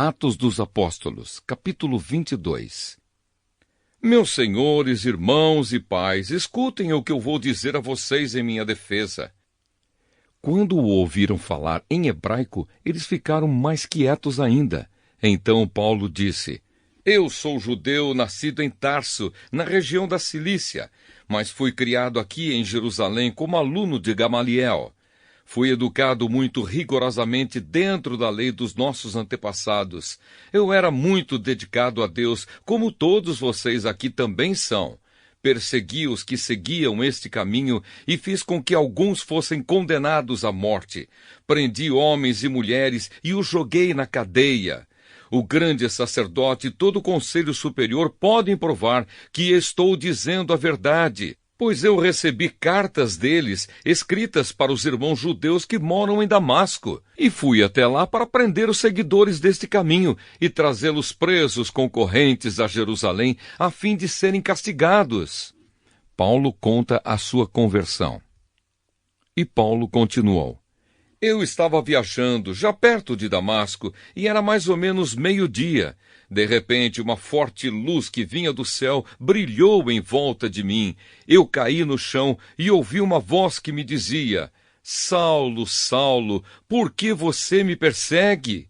Atos dos Apóstolos, capítulo 22. Meus senhores, irmãos e pais, escutem o que eu vou dizer a vocês em minha defesa. Quando o ouviram falar em hebraico, eles ficaram mais quietos ainda. Então Paulo disse: Eu sou judeu, nascido em Tarso, na região da Cilícia, mas fui criado aqui em Jerusalém como aluno de Gamaliel. Fui educado muito rigorosamente dentro da lei dos nossos antepassados. Eu era muito dedicado a Deus, como todos vocês aqui também são. Persegui os que seguiam este caminho e fiz com que alguns fossem condenados à morte. Prendi homens e mulheres e os joguei na cadeia. O grande sacerdote e todo o conselho superior podem provar que estou dizendo a verdade, pois eu recebi cartas deles, escritas para os irmãos judeus que moram em Damasco, e fui até lá para prender os seguidores deste caminho e trazê-los presos concorrentes a Jerusalém, a fim de serem castigados. Paulo conta a sua conversão. E Paulo continuou: Eu estava viajando, já perto de Damasco, e era mais ou menos meio-dia. De repente, uma forte luz que vinha do céu brilhou em volta de mim. Eu caí no chão e ouvi uma voz que me dizia: Saulo, Saulo, por que você me persegue?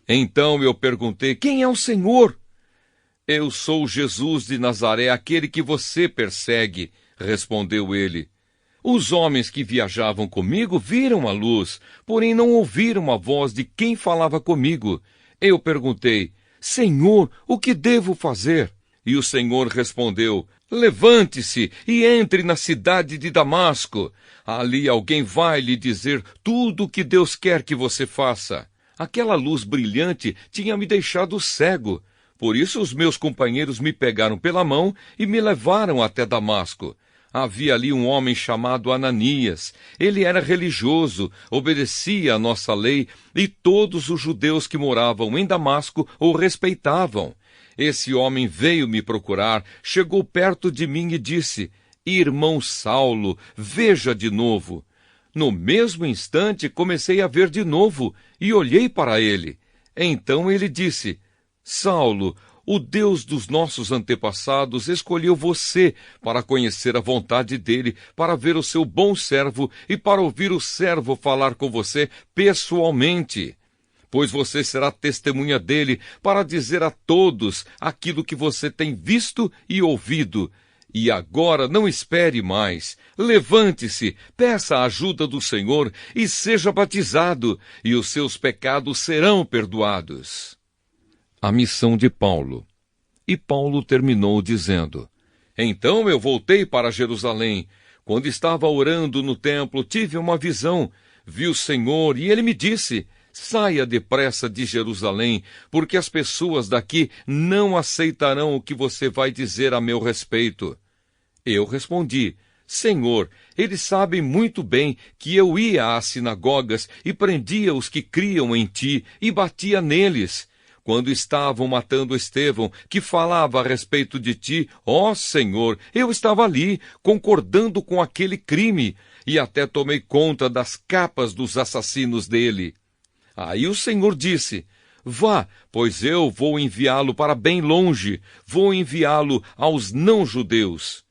Então eu perguntei: Quem é o Senhor? Eu sou Jesus de Nazaré, aquele que você persegue, respondeu ele. Os homens que viajavam comigo viram a luz, porém não ouviram a voz de quem falava comigo. Eu perguntei: Senhor, o que devo fazer? E o Senhor respondeu: Levante-se e entre na cidade de Damasco. Ali alguém vai lhe dizer tudo o que Deus quer que você faça. Aquela luz brilhante tinha me deixado cego. Por isso os meus companheiros me pegaram pela mão e me levaram até Damasco. Havia ali um homem chamado Ananias. Ele era religioso, obedecia à nossa lei, e todos os judeus que moravam em Damasco o respeitavam. Esse homem veio me procurar, chegou perto de mim e disse: Irmão Saulo, veja de novo. No mesmo instante comecei a ver de novo e olhei para ele. Então ele disse: Saulo, o Deus dos nossos antepassados escolheu você para conhecer a vontade dele, para ver o seu bom servo e para ouvir o servo falar com você pessoalmente. Pois você será testemunha dele para dizer a todos aquilo que você tem visto e ouvido. E agora não espere mais. Levante-se, peça a ajuda do Senhor e seja batizado, e os seus pecados serão perdoados. A missão de Paulo. E Paulo terminou dizendo: Então eu voltei para Jerusalém. Quando estava orando no templo, tive uma visão. Vi o Senhor e ele me disse: Saia depressa de Jerusalém, porque as pessoas daqui não aceitarão o que você vai dizer a meu respeito. Eu respondi: Senhor, eles sabem muito bem que eu ia às sinagogas e prendia os que criam em ti e batia neles. Quando estavam matando Estevão, que falava a respeito de ti, ó Senhor, eu estava ali, concordando com aquele crime, e até tomei conta das capas dos assassinos dele. Aí o Senhor disse: Vá, pois eu vou enviá-lo para bem longe, vou enviá-lo aos não-judeus.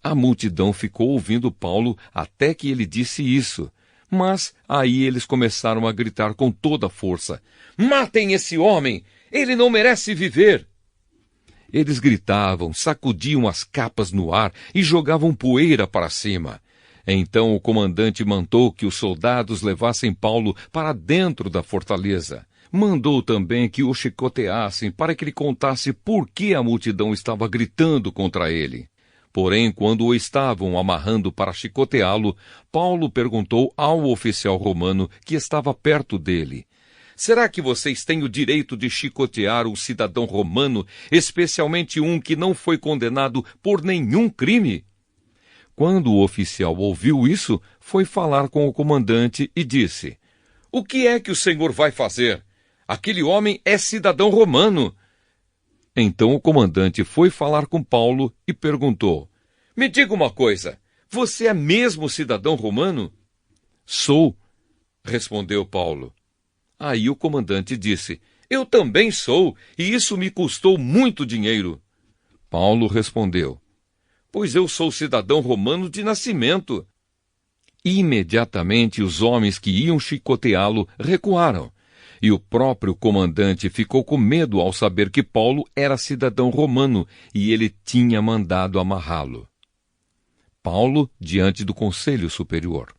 A multidão ficou ouvindo Paulo até que ele disse isso. Mas aí eles começaram a gritar com toda a força: Matem esse homem! Ele não merece viver! Eles gritavam, sacudiam as capas no ar e jogavam poeira para cima. Então o comandante mandou que os soldados levassem Paulo para dentro da fortaleza. Mandou também que o chicoteassem para que ele contasse por que a multidão estava gritando contra ele. Porém, quando o estavam amarrando para chicoteá-lo, Paulo perguntou ao oficial romano que estava perto dele: Será que vocês têm o direito de chicotear um cidadão romano, especialmente um que não foi condenado por nenhum crime? Quando o oficial ouviu isso, foi falar com o comandante e disse: O que é que o senhor vai fazer? Aquele homem é cidadão romano. Então o comandante foi falar com Paulo e perguntou: Me diga uma coisa, você é mesmo cidadão romano? Sou, respondeu Paulo. Aí o comandante disse: Eu também sou, e isso me custou muito dinheiro. Paulo respondeu: pois eu sou cidadão romano de nascimento. Imediatamente os homens que iam chicoteá-lo recuaram, e o próprio comandante ficou com medo ao saber que Paulo era cidadão romano e ele tinha mandado amarrá-lo. Paulo diante do Conselho Superior.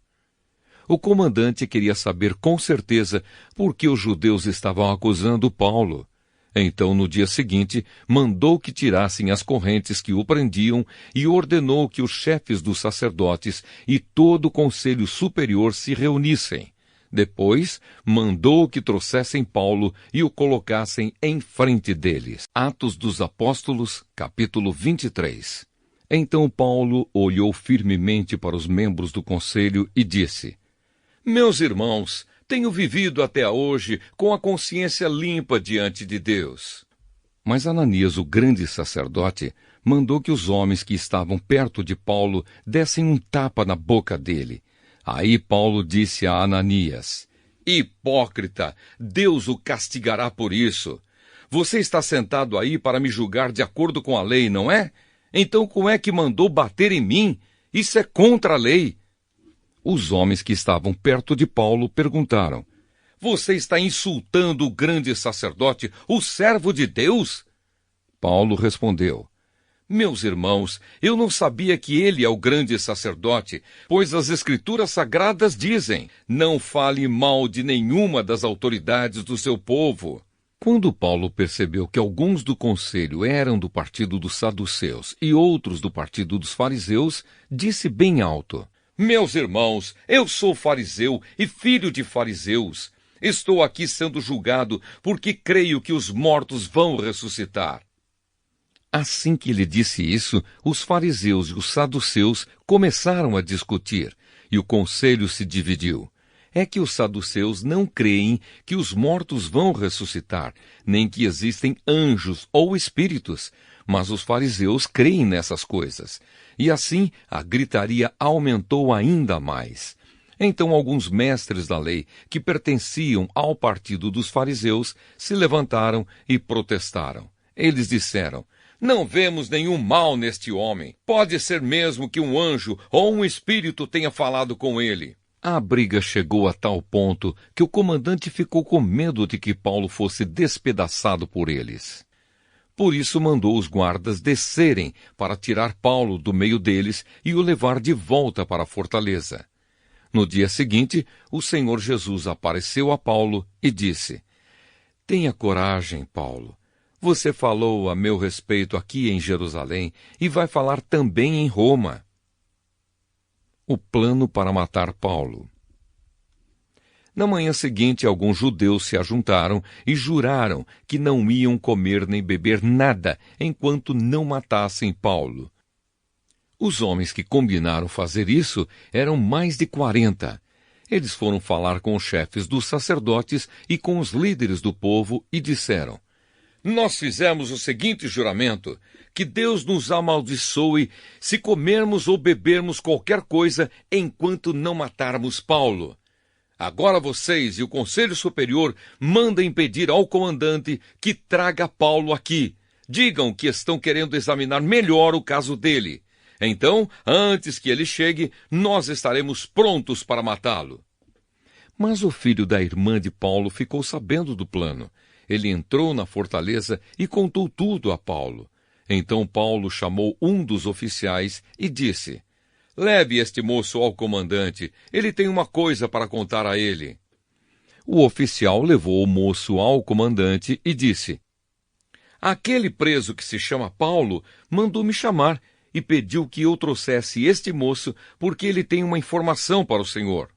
O comandante queria saber com certeza por que os judeus estavam acusando Paulo. Então, no dia seguinte, mandou que tirassem as correntes que o prendiam e ordenou que os chefes dos sacerdotes e todo o Conselho Superior se reunissem. Depois, mandou que trouxessem Paulo e o colocassem em frente deles. Atos dos Apóstolos, capítulo 23. Então Paulo olhou firmemente para os membros do conselho e disse: meus irmãos, tenho vivido até hoje com a consciência limpa diante de Deus. Mas Ananias, o grande sacerdote, mandou que os homens que estavam perto de Paulo dessem um tapa na boca dele. Aí Paulo disse a Ananias: hipócrita, Deus o castigará por isso. Você está sentado aí para me julgar de acordo com a lei, não é? Então como é que mandou bater em mim? Isso é contra a lei. Os homens que estavam perto de Paulo perguntaram: você está insultando o grande sacerdote, o servo de Deus? Paulo respondeu: meus irmãos, eu não sabia que ele é o grande sacerdote, pois as Escrituras Sagradas dizem: não fale mal de nenhuma das autoridades do seu povo. Quando Paulo percebeu que alguns do conselho eram do partido dos saduceus e outros do partido dos fariseus, disse bem alto: meus irmãos, eu sou fariseu e filho de fariseus. Estou aqui sendo julgado porque creio que os mortos vão ressuscitar. Assim que ele disse isso, os fariseus e os saduceus começaram a discutir, e o conselho se dividiu. É que os saduceus não creem que os mortos vão ressuscitar, nem que existem anjos ou espíritos, mas os fariseus creem nessas coisas. E assim a gritaria aumentou ainda mais. Então alguns mestres da lei, que pertenciam ao partido dos fariseus, se levantaram e protestaram. Eles disseram: não vemos nenhum mal neste homem. Pode ser mesmo que um anjo ou um espírito tenha falado com ele. A briga chegou a tal ponto que o comandante ficou com medo de que Paulo fosse despedaçado por eles. Por isso mandou os guardas descerem para tirar Paulo do meio deles e o levar de volta para a fortaleza. No dia seguinte, o Senhor Jesus apareceu a Paulo e disse: tenha coragem, Paulo. Você falou a meu respeito aqui em Jerusalém e vai falar também em Roma. O plano para matar Paulo. Na manhã seguinte, alguns judeus se ajuntaram e juraram que não iam comer nem beber nada enquanto não matassem Paulo. Os homens que combinaram fazer isso eram mais de 40. Eles foram falar com os chefes dos sacerdotes e com os líderes do povo e disseram: nós fizemos o seguinte juramento: que Deus nos amaldiçoe se comermos ou bebermos qualquer coisa enquanto não matarmos Paulo. Agora vocês e o Conselho Superior mandem pedir ao comandante que traga Paulo aqui. Digam que estão querendo examinar melhor o caso dele. Então, antes que ele chegue, nós estaremos prontos para matá-lo. Mas o filho da irmã de Paulo ficou sabendo do plano. Ele entrou na fortaleza e contou tudo a Paulo. Então Paulo chamou um dos oficiais e disse: leve este moço ao comandante, ele tem uma coisa para contar a ele. O oficial levou o moço ao comandante e disse: aquele preso que se chama Paulo mandou me chamar e pediu que eu trouxesse este moço porque ele tem uma informação para o senhor.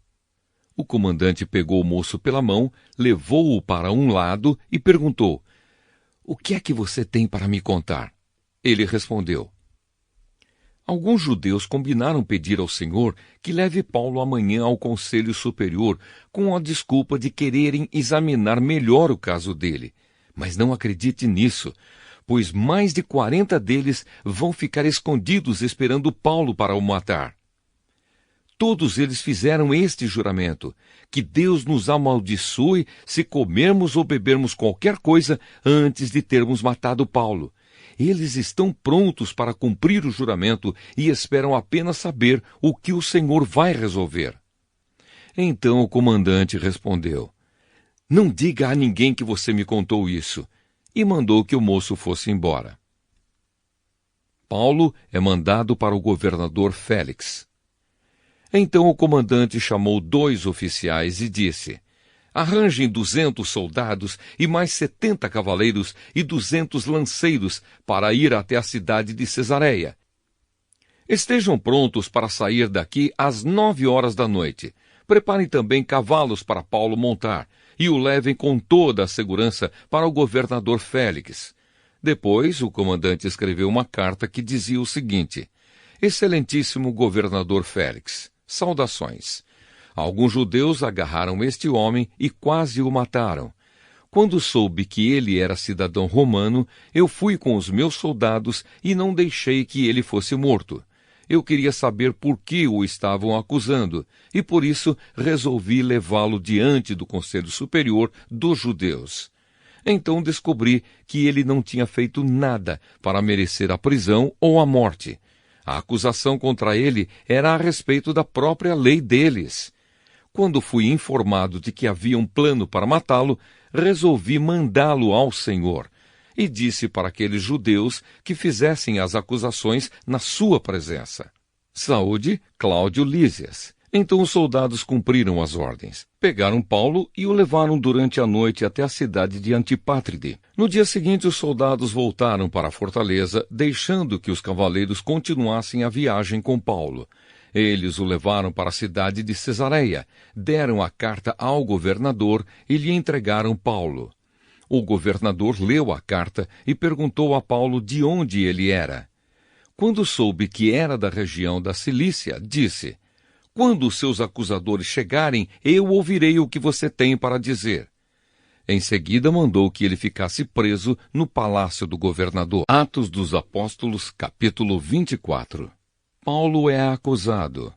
O comandante pegou o moço pela mão, levou-o para um lado e perguntou: o que é que você tem para me contar? Ele respondeu: alguns judeus combinaram pedir ao Senhor que leve Paulo amanhã ao Conselho Superior com a desculpa de quererem examinar melhor o caso dele. Mas não acredite nisso, pois mais de 40 deles vão ficar escondidos esperando Paulo para o matar. Todos eles fizeram este juramento: que Deus nos amaldiçoe se comermos ou bebermos qualquer coisa antes de termos matado Paulo. Eles estão prontos para cumprir o juramento e esperam apenas saber o que o Senhor vai resolver. Então o comandante respondeu: não diga a ninguém que você me contou isso, e mandou que o moço fosse embora. Paulo é mandado para o governador Félix. Então o comandante chamou 2 oficiais e disse: arranjem 200 soldados e mais 70 cavaleiros e 200 lanceiros para ir até a cidade de Cesareia. Estejam prontos para sair daqui às 9 horas da noite. Preparem também cavalos para Paulo montar e o levem com toda a segurança para o governador Félix. Depois, o comandante escreveu uma carta que dizia o seguinte: excelentíssimo governador Félix, saudações. Alguns judeus agarraram este homem e quase o mataram. Quando soube que ele era cidadão romano, eu fui com os meus soldados e não deixei que ele fosse morto. Eu queria saber por que o estavam acusando, e por isso resolvi levá-lo diante do Conselho Superior dos Judeus. Então descobri que ele não tinha feito nada para merecer a prisão ou a morte. A acusação contra ele era a respeito da própria lei deles. Quando fui informado de que havia um plano para matá-lo, resolvi mandá-lo ao Senhor. E disse para aqueles judeus que fizessem as acusações na sua presença. Saúde, Cláudio Lísias. Então os soldados cumpriram as ordens. Pegaram Paulo e o levaram durante a noite até a cidade de Antipátride. No dia seguinte, os soldados voltaram para a fortaleza, deixando que os cavaleiros continuassem a viagem com Paulo. Eles o levaram para a cidade de Cesareia, deram a carta ao governador e lhe entregaram Paulo. O governador leu a carta e perguntou a Paulo de onde ele era. Quando soube que era da região da Cilícia, disse: quando os seus acusadores chegarem, eu ouvirei o que você tem para dizer. Em seguida, mandou que ele ficasse preso no palácio do governador. Atos dos Apóstolos, capítulo 24. Paulo é acusado.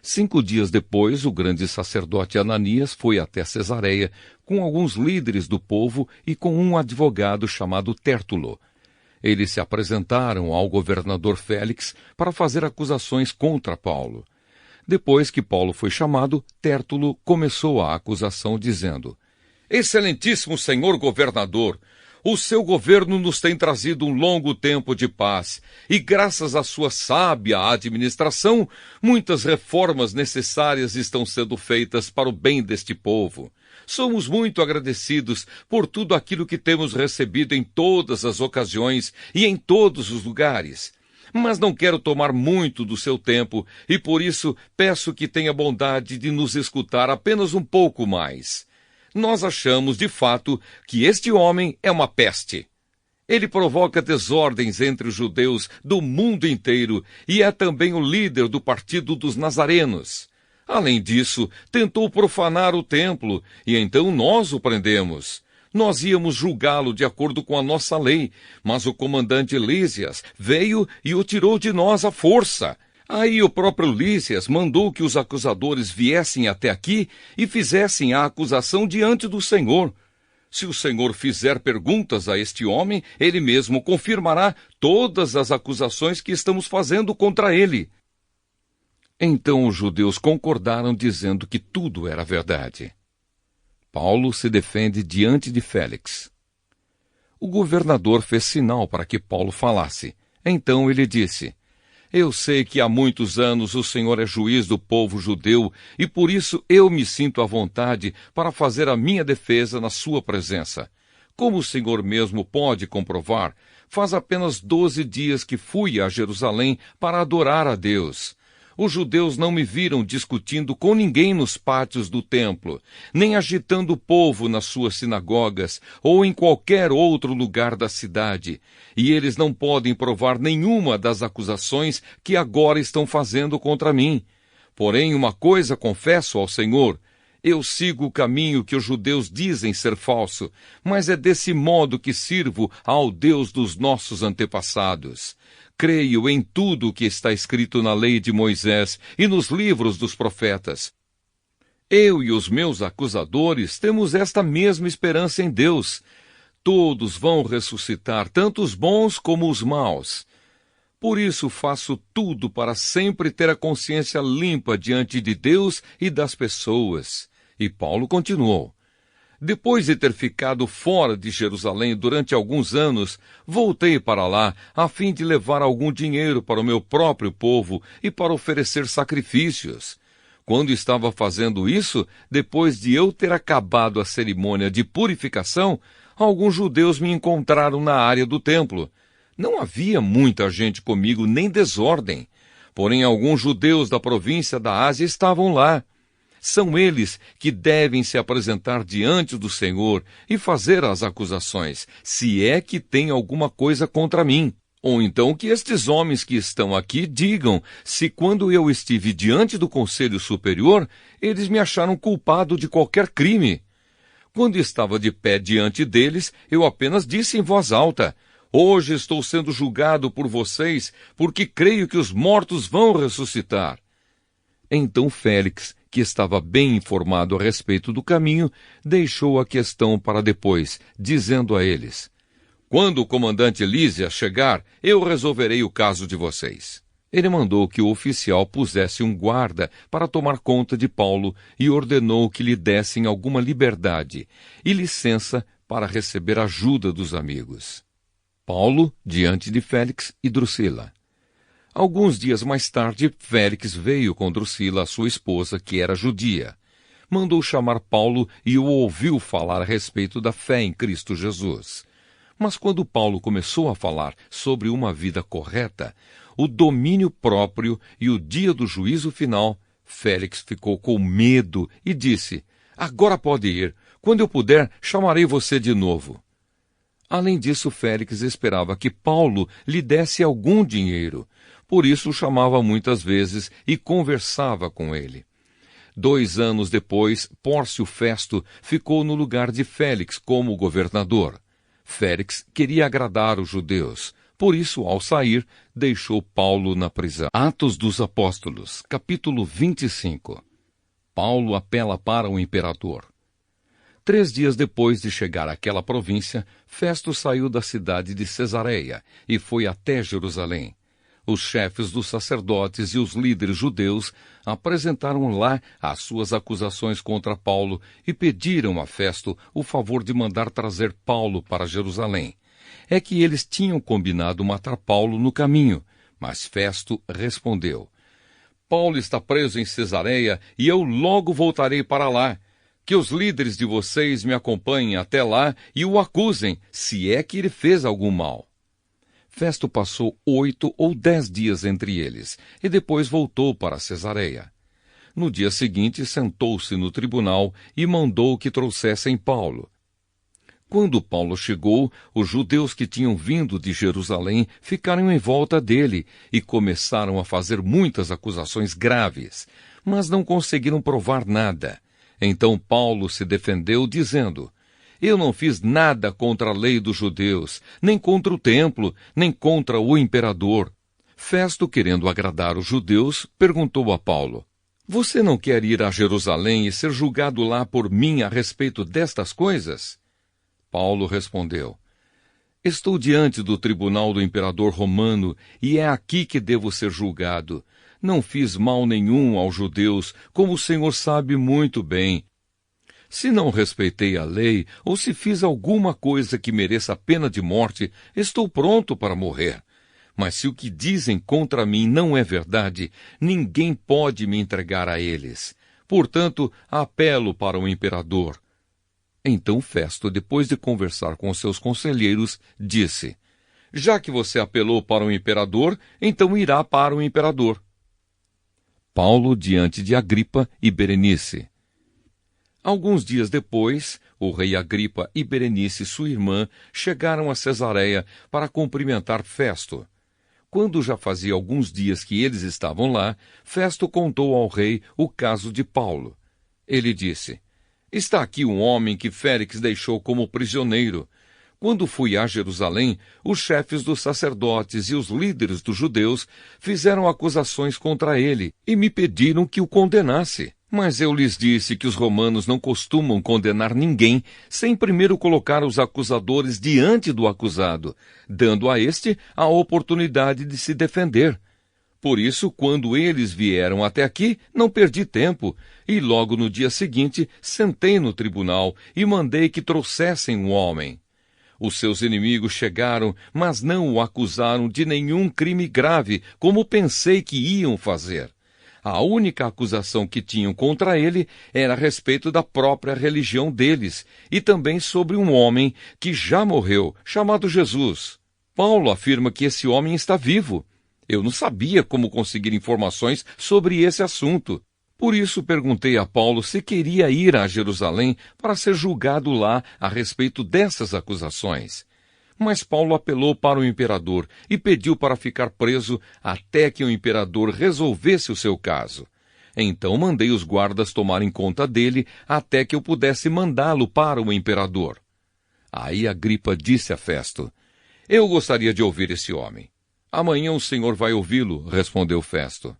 5 dias depois, o grande sacerdote Ananias foi até Cesareia com alguns líderes do povo e com um advogado chamado Tértulo. Eles se apresentaram ao governador Félix para fazer acusações contra Paulo. Depois que Paulo foi chamado, Tértulo começou a acusação dizendo: excelentíssimo senhor governador, o seu governo nos tem trazido um longo tempo de paz, e graças à sua sábia administração, muitas reformas necessárias estão sendo feitas para o bem deste povo. Somos muito agradecidos por tudo aquilo que temos recebido em todas as ocasiões e em todos os lugares. Mas não quero tomar muito do seu tempo, e por isso peço que tenha bondade de nos escutar apenas um pouco mais. Nós achamos, de fato, que este homem é uma peste. Ele provoca desordens entre os judeus do mundo inteiro e é também o líder do partido dos nazarenos. Além disso, tentou profanar o templo, e então nós o prendemos. Nós íamos julgá-lo de acordo com a nossa lei, mas o comandante Lísias veio e o tirou de nós à força. Aí o próprio Lísias mandou que os acusadores viessem até aqui e fizessem a acusação diante do Senhor. Se o Senhor fizer perguntas a este homem, ele mesmo confirmará todas as acusações que estamos fazendo contra ele. Então os judeus concordaram, dizendo que tudo era verdade. Paulo se defende diante de Félix. O governador fez sinal para que Paulo falasse. Então ele disse: eu sei que há muitos anos o Senhor é juiz do povo judeu, e por isso eu me sinto à vontade para fazer a minha defesa na sua presença. Como o Senhor mesmo pode comprovar, faz apenas 12 dias que fui a Jerusalém para adorar a Deus. Os judeus não me viram discutindo com ninguém nos pátios do templo, nem agitando o povo nas suas sinagogas ou em qualquer outro lugar da cidade, e eles não podem provar nenhuma das acusações que agora estão fazendo contra mim. Porém, uma coisa confesso ao Senhor: eu sigo o caminho que os judeus dizem ser falso, mas é desse modo que sirvo ao Deus dos nossos antepassados. creio em tudo o que está escrito na lei de Moisés e nos livros dos profetas. Eu e os meus acusadores temos esta mesma esperança em Deus. Todos vão ressuscitar, tanto os bons como os maus. Por isso faço tudo para sempre ter a consciência limpa diante de Deus e das pessoas. E Paulo continuou. Depois de ter ficado fora de Jerusalém durante alguns anos, voltei para lá a fim de levar algum dinheiro para o meu próprio povo e para oferecer sacrifícios. Quando estava fazendo isso, depois de eu ter acabado a cerimônia de purificação, alguns judeus me encontraram na área do templo. Não havia muita gente comigo, nem desordem. Porém, alguns judeus da província da Ásia estavam lá. São eles que devem se apresentar diante do Senhor e fazer as acusações, se é que tem alguma coisa contra mim. Ou então que estes homens que estão aqui digam se quando eu estive diante do Conselho Superior, eles me acharam culpado de qualquer crime. Quando estava de pé diante deles, eu apenas disse em voz alta, hoje estou sendo julgado por vocês, porque creio que os mortos vão ressuscitar. Então Félix, que estava bem informado a respeito do caminho, deixou a questão para depois, dizendo a eles, quando o comandante Lísias chegar, eu resolverei o caso de vocês. Ele mandou que o oficial pusesse um guarda para tomar conta de Paulo e ordenou que lhe dessem alguma liberdade e licença para receber ajuda dos amigos. Paulo, diante de Félix e Drusila. Alguns dias mais tarde, Félix veio com Drusila, sua esposa, que era judia. Mandou chamar Paulo e o ouviu falar a respeito da fé em Cristo Jesus. Mas quando Paulo começou a falar sobre uma vida correta, o domínio próprio e o dia do juízo final, Félix ficou com medo e disse, agora pode ir, quando eu puder, chamarei você de novo. Além disso, Félix esperava que Paulo lhe desse algum dinheiro, por isso o chamava muitas vezes e conversava com ele. 2 anos depois, Pórcio Festo ficou no lugar de Félix como governador. Félix queria agradar os judeus, por isso, ao sair, deixou Paulo na prisão. Atos dos Apóstolos, capítulo 25. Paulo apela para o imperador. 3 dias depois de chegar àquela província, Festo saiu da cidade de Cesareia e foi até Jerusalém. Os chefes dos sacerdotes e os líderes judeus apresentaram lá as suas acusações contra Paulo e pediram a Festo o favor de mandar trazer Paulo para Jerusalém. É que eles tinham combinado matar Paulo no caminho, mas Festo respondeu, Paulo está preso em Cesareia e eu logo voltarei para lá. Que os líderes de vocês me acompanhem até lá e o acusem, se é que ele fez algum mal. Festo passou 8 ou 10 dias entre eles, e depois voltou para Cesareia. No dia seguinte, sentou-se no tribunal e mandou que trouxessem Paulo. Quando Paulo chegou, os judeus que tinham vindo de Jerusalém ficaram em volta dele e começaram a fazer muitas acusações graves, mas não conseguiram provar nada. Então Paulo se defendeu, dizendo, eu não fiz nada contra a lei dos judeus, nem contra o templo, nem contra o imperador. Festo, querendo agradar os judeus, perguntou a Paulo, você não quer ir a Jerusalém e ser julgado lá por mim a respeito destas coisas? Paulo respondeu, estou diante do tribunal do imperador romano e é aqui que devo ser julgado. Não fiz mal nenhum aos judeus, como o Senhor sabe muito bem. Se não respeitei a lei, ou se fiz alguma coisa que mereça a pena de morte, estou pronto para morrer. Mas se o que dizem contra mim não é verdade, ninguém pode me entregar a eles. Portanto, apelo para o imperador. Então Festo, depois de conversar com seus conselheiros, disse, já que você apelou para o imperador, então irá para o imperador. Paulo diante de Agripa e Berenice. Alguns dias depois, o rei Agripa e Berenice, sua irmã, chegaram a Cesareia para cumprimentar Festo. Quando já fazia alguns dias que eles estavam lá, Festo contou ao rei o caso de Paulo. Ele disse, está aqui um homem que Félix deixou como prisioneiro. Quando fui a Jerusalém, os chefes dos sacerdotes e os líderes dos judeus fizeram acusações contra ele e me pediram que o condenasse. Mas eu lhes disse que os romanos não costumam condenar ninguém sem primeiro colocar os acusadores diante do acusado, dando a este a oportunidade de se defender. Por isso, quando eles vieram até aqui, não perdi tempo, e logo no dia seguinte sentei no tribunal e mandei que trouxessem um homem. Os seus inimigos chegaram, mas não o acusaram de nenhum crime grave, como pensei que iam fazer. A única acusação que tinham contra ele era a respeito da própria religião deles, e também sobre um homem que já morreu, chamado Jesus. Paulo afirma que esse homem está vivo. Eu não sabia como conseguir informações sobre esse assunto. Por isso perguntei a Paulo se queria ir a Jerusalém para ser julgado lá a respeito dessas acusações. Mas Paulo apelou para o imperador e pediu para ficar preso até que o imperador resolvesse o seu caso. Então mandei os guardas tomarem conta dele até que eu pudesse mandá-lo para o imperador. Aí Agripa disse a Festo: Eu gostaria de ouvir esse homem. Amanhã o senhor vai ouvi-lo, respondeu Festo.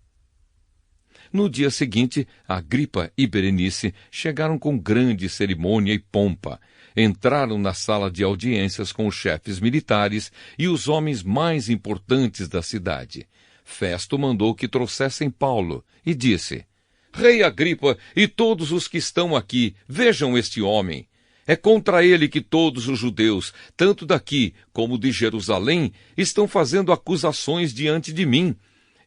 No dia seguinte, Agripa e Berenice chegaram com grande cerimônia e pompa. Entraram na sala de audiências com os chefes militares e os homens mais importantes da cidade. Festo mandou que trouxessem Paulo e disse: Rei Agripa e todos os que estão aqui, vejam este homem. É contra ele que todos os judeus, tanto daqui como de Jerusalém, estão fazendo acusações diante de mim.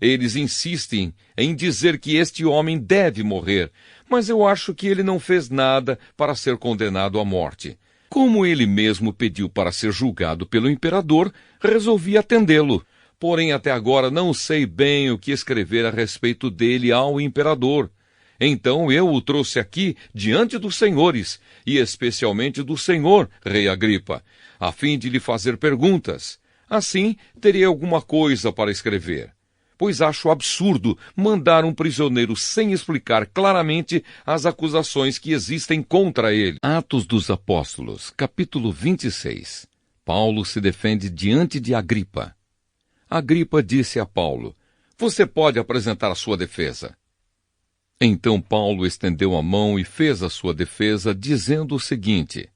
Eles insistem em dizer que este homem deve morrer, mas eu acho que ele não fez nada para ser condenado à morte. Como ele mesmo pediu para ser julgado pelo imperador, resolvi atendê-lo. Porém, até agora não sei bem o que escrever a respeito dele ao imperador. Então eu o trouxe aqui diante dos senhores, e especialmente do senhor, rei Agripa, a fim de lhe fazer perguntas. Assim, terei alguma coisa para escrever. Pois acho absurdo mandar um prisioneiro sem explicar claramente as acusações que existem contra ele. Atos dos Apóstolos, capítulo 26. Paulo se defende diante de Agripa. Agripa disse a Paulo: Você pode apresentar a sua defesa. Então Paulo estendeu a mão e fez a sua defesa, dizendo o seguinte: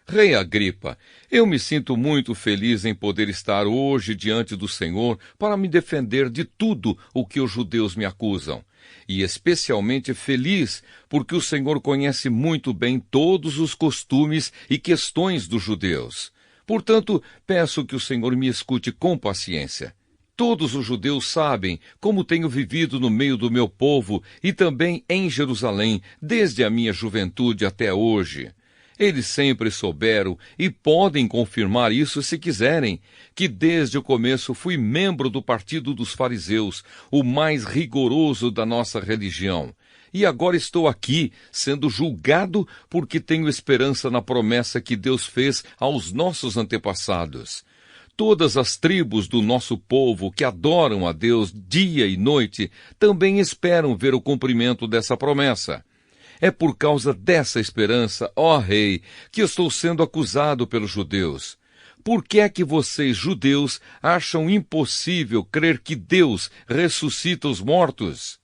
Rei Agripa, eu me sinto muito feliz em poder estar hoje diante do Senhor para me defender de tudo o que os judeus me acusam, e especialmente feliz porque o Senhor conhece muito bem todos os costumes e questões dos judeus. Portanto, peço que o Senhor me escute com paciência. Todos os judeus sabem como tenho vivido no meio do meu povo e também em Jerusalém, desde a minha juventude até hoje. Eles sempre souberam, e podem confirmar isso se quiserem, que desde o começo fui membro do partido dos fariseus, o mais rigoroso da nossa religião. E agora estou aqui, sendo julgado porque tenho esperança na promessa que Deus fez aos nossos antepassados. Todas as tribos do nosso povo que adoram a Deus dia e noite também esperam ver o cumprimento dessa promessa. É por causa dessa esperança, ó rei, que eu estou sendo acusado pelos judeus. Por que é que vocês, judeus, acham impossível crer que Deus ressuscita os mortos?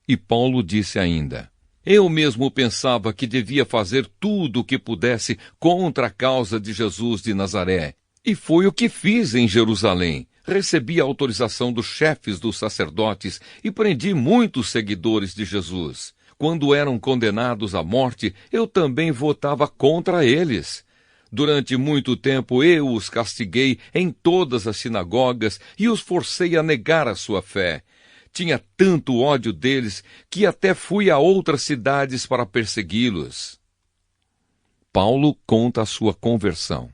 E Paulo disse ainda: Eu mesmo pensava que devia fazer tudo o que pudesse contra a causa de Jesus de Nazaré. E foi o que fiz em Jerusalém. Recebi a autorização dos chefes dos sacerdotes e prendi muitos seguidores de Jesus. Quando eram condenados à morte, eu também votava contra eles. Durante muito tempo eu os castiguei em todas as sinagogas e os forcei a negar a sua fé. Tinha tanto ódio deles que até fui a outras cidades para persegui-los. Paulo conta a sua conversão.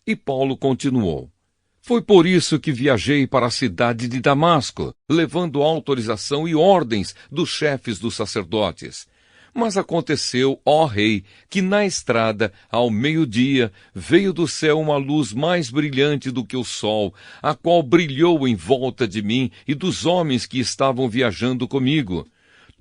E Paulo continuou: Foi por isso que viajei para a cidade de Damasco, levando autorização e ordens dos chefes dos sacerdotes. Mas aconteceu, ó rei, que na estrada, ao meio-dia, veio do céu uma luz mais brilhante do que o sol, a qual brilhou em volta de mim e dos homens que estavam viajando comigo.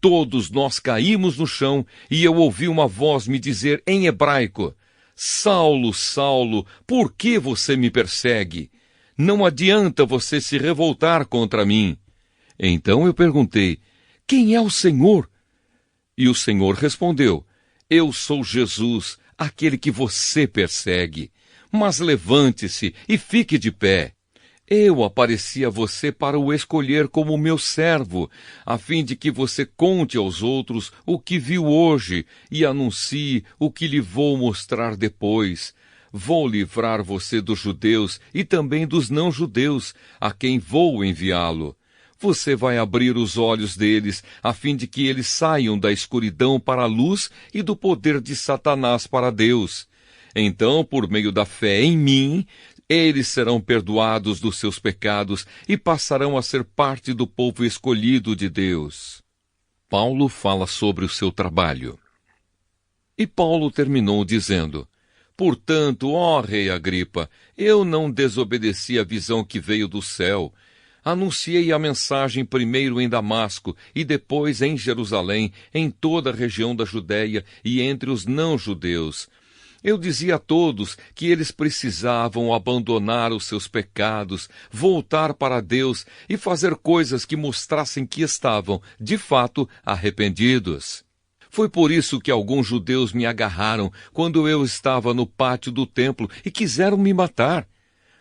Todos nós caímos no chão e eu ouvi uma voz me dizer em hebraico: Saulo, Saulo, por que você me persegue? Não adianta você se revoltar contra mim. Então eu perguntei, quem é o Senhor? E o Senhor respondeu, eu sou Jesus, aquele que você persegue. Mas levante-se e fique de pé. Eu apareci a você para o escolher como meu servo, a fim de que você conte aos outros o que viu hoje e anuncie o que lhe vou mostrar depois. Vou livrar você dos judeus e também dos não-judeus, a quem vou enviá-lo. Você vai abrir os olhos deles, a fim de que eles saiam da escuridão para a luz e do poder de Satanás para Deus. Então, por meio da fé em mim, eles serão perdoados dos seus pecados e passarão a ser parte do povo escolhido de Deus. Paulo fala sobre o seu trabalho. E Paulo terminou dizendo, portanto, ó rei Agripa, eu não desobedeci à visão que veio do céu. Anunciei a mensagem primeiro em Damasco e depois em Jerusalém, em toda a região da Judéia e entre os não-judeus. Eu dizia a todos que eles precisavam abandonar os seus pecados, voltar para Deus e fazer coisas que mostrassem que estavam, de fato, arrependidos. Foi por isso que alguns judeus me agarraram quando eu estava no pátio do templo e quiseram me matar.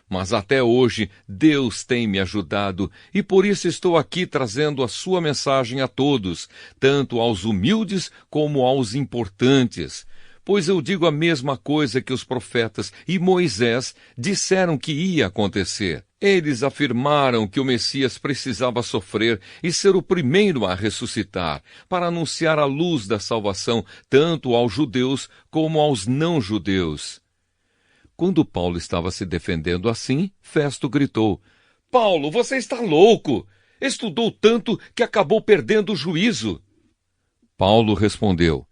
Mas até hoje Deus tem me ajudado e por isso estou aqui trazendo a sua mensagem a todos, tanto aos humildes como aos importantes. Pois eu digo a mesma coisa que os profetas e Moisés disseram que ia acontecer. Eles afirmaram que o Messias precisava sofrer e ser o primeiro a ressuscitar, para anunciar a luz da salvação tanto aos judeus como aos não-judeus. Quando Paulo estava se defendendo assim, Festo gritou, Paulo, você está louco! Estudou tanto que acabou perdendo o juízo. Paulo respondeu,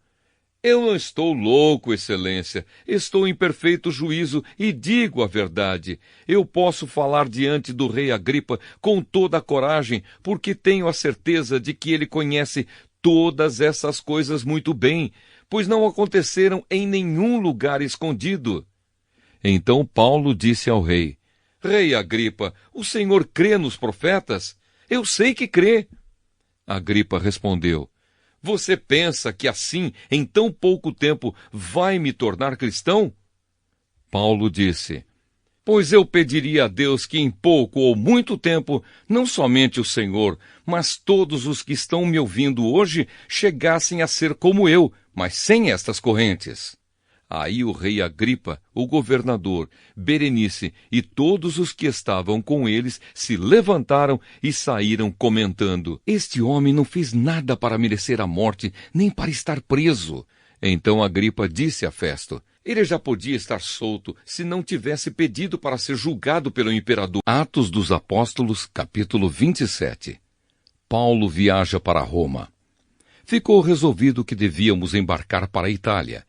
eu não estou louco, excelência. Estou em perfeito juízo e digo a verdade. Eu posso falar diante do rei Agripa com toda a coragem, porque tenho a certeza de que ele conhece todas essas coisas muito bem, pois não aconteceram em nenhum lugar escondido. Então Paulo disse ao rei, Rei Agripa, o senhor crê nos profetas? Eu sei que crê. Agripa respondeu, você pensa que assim, em tão pouco tempo, vai me tornar cristão? Paulo disse, pois eu pediria a Deus que em pouco ou muito tempo, não somente o Senhor, mas todos os que estão me ouvindo hoje, chegassem a ser como eu, mas sem estas correntes. Aí o rei Agripa, o governador, Berenice e todos os que estavam com eles se levantaram e saíram comentando, este homem não fez nada para merecer a morte, nem para estar preso. Então Agripa disse a Festo, ele já podia estar solto se não tivesse pedido para ser julgado pelo imperador. Atos dos Apóstolos, capítulo 27. Paulo viaja para Roma. Ficou resolvido que devíamos embarcar para a Itália.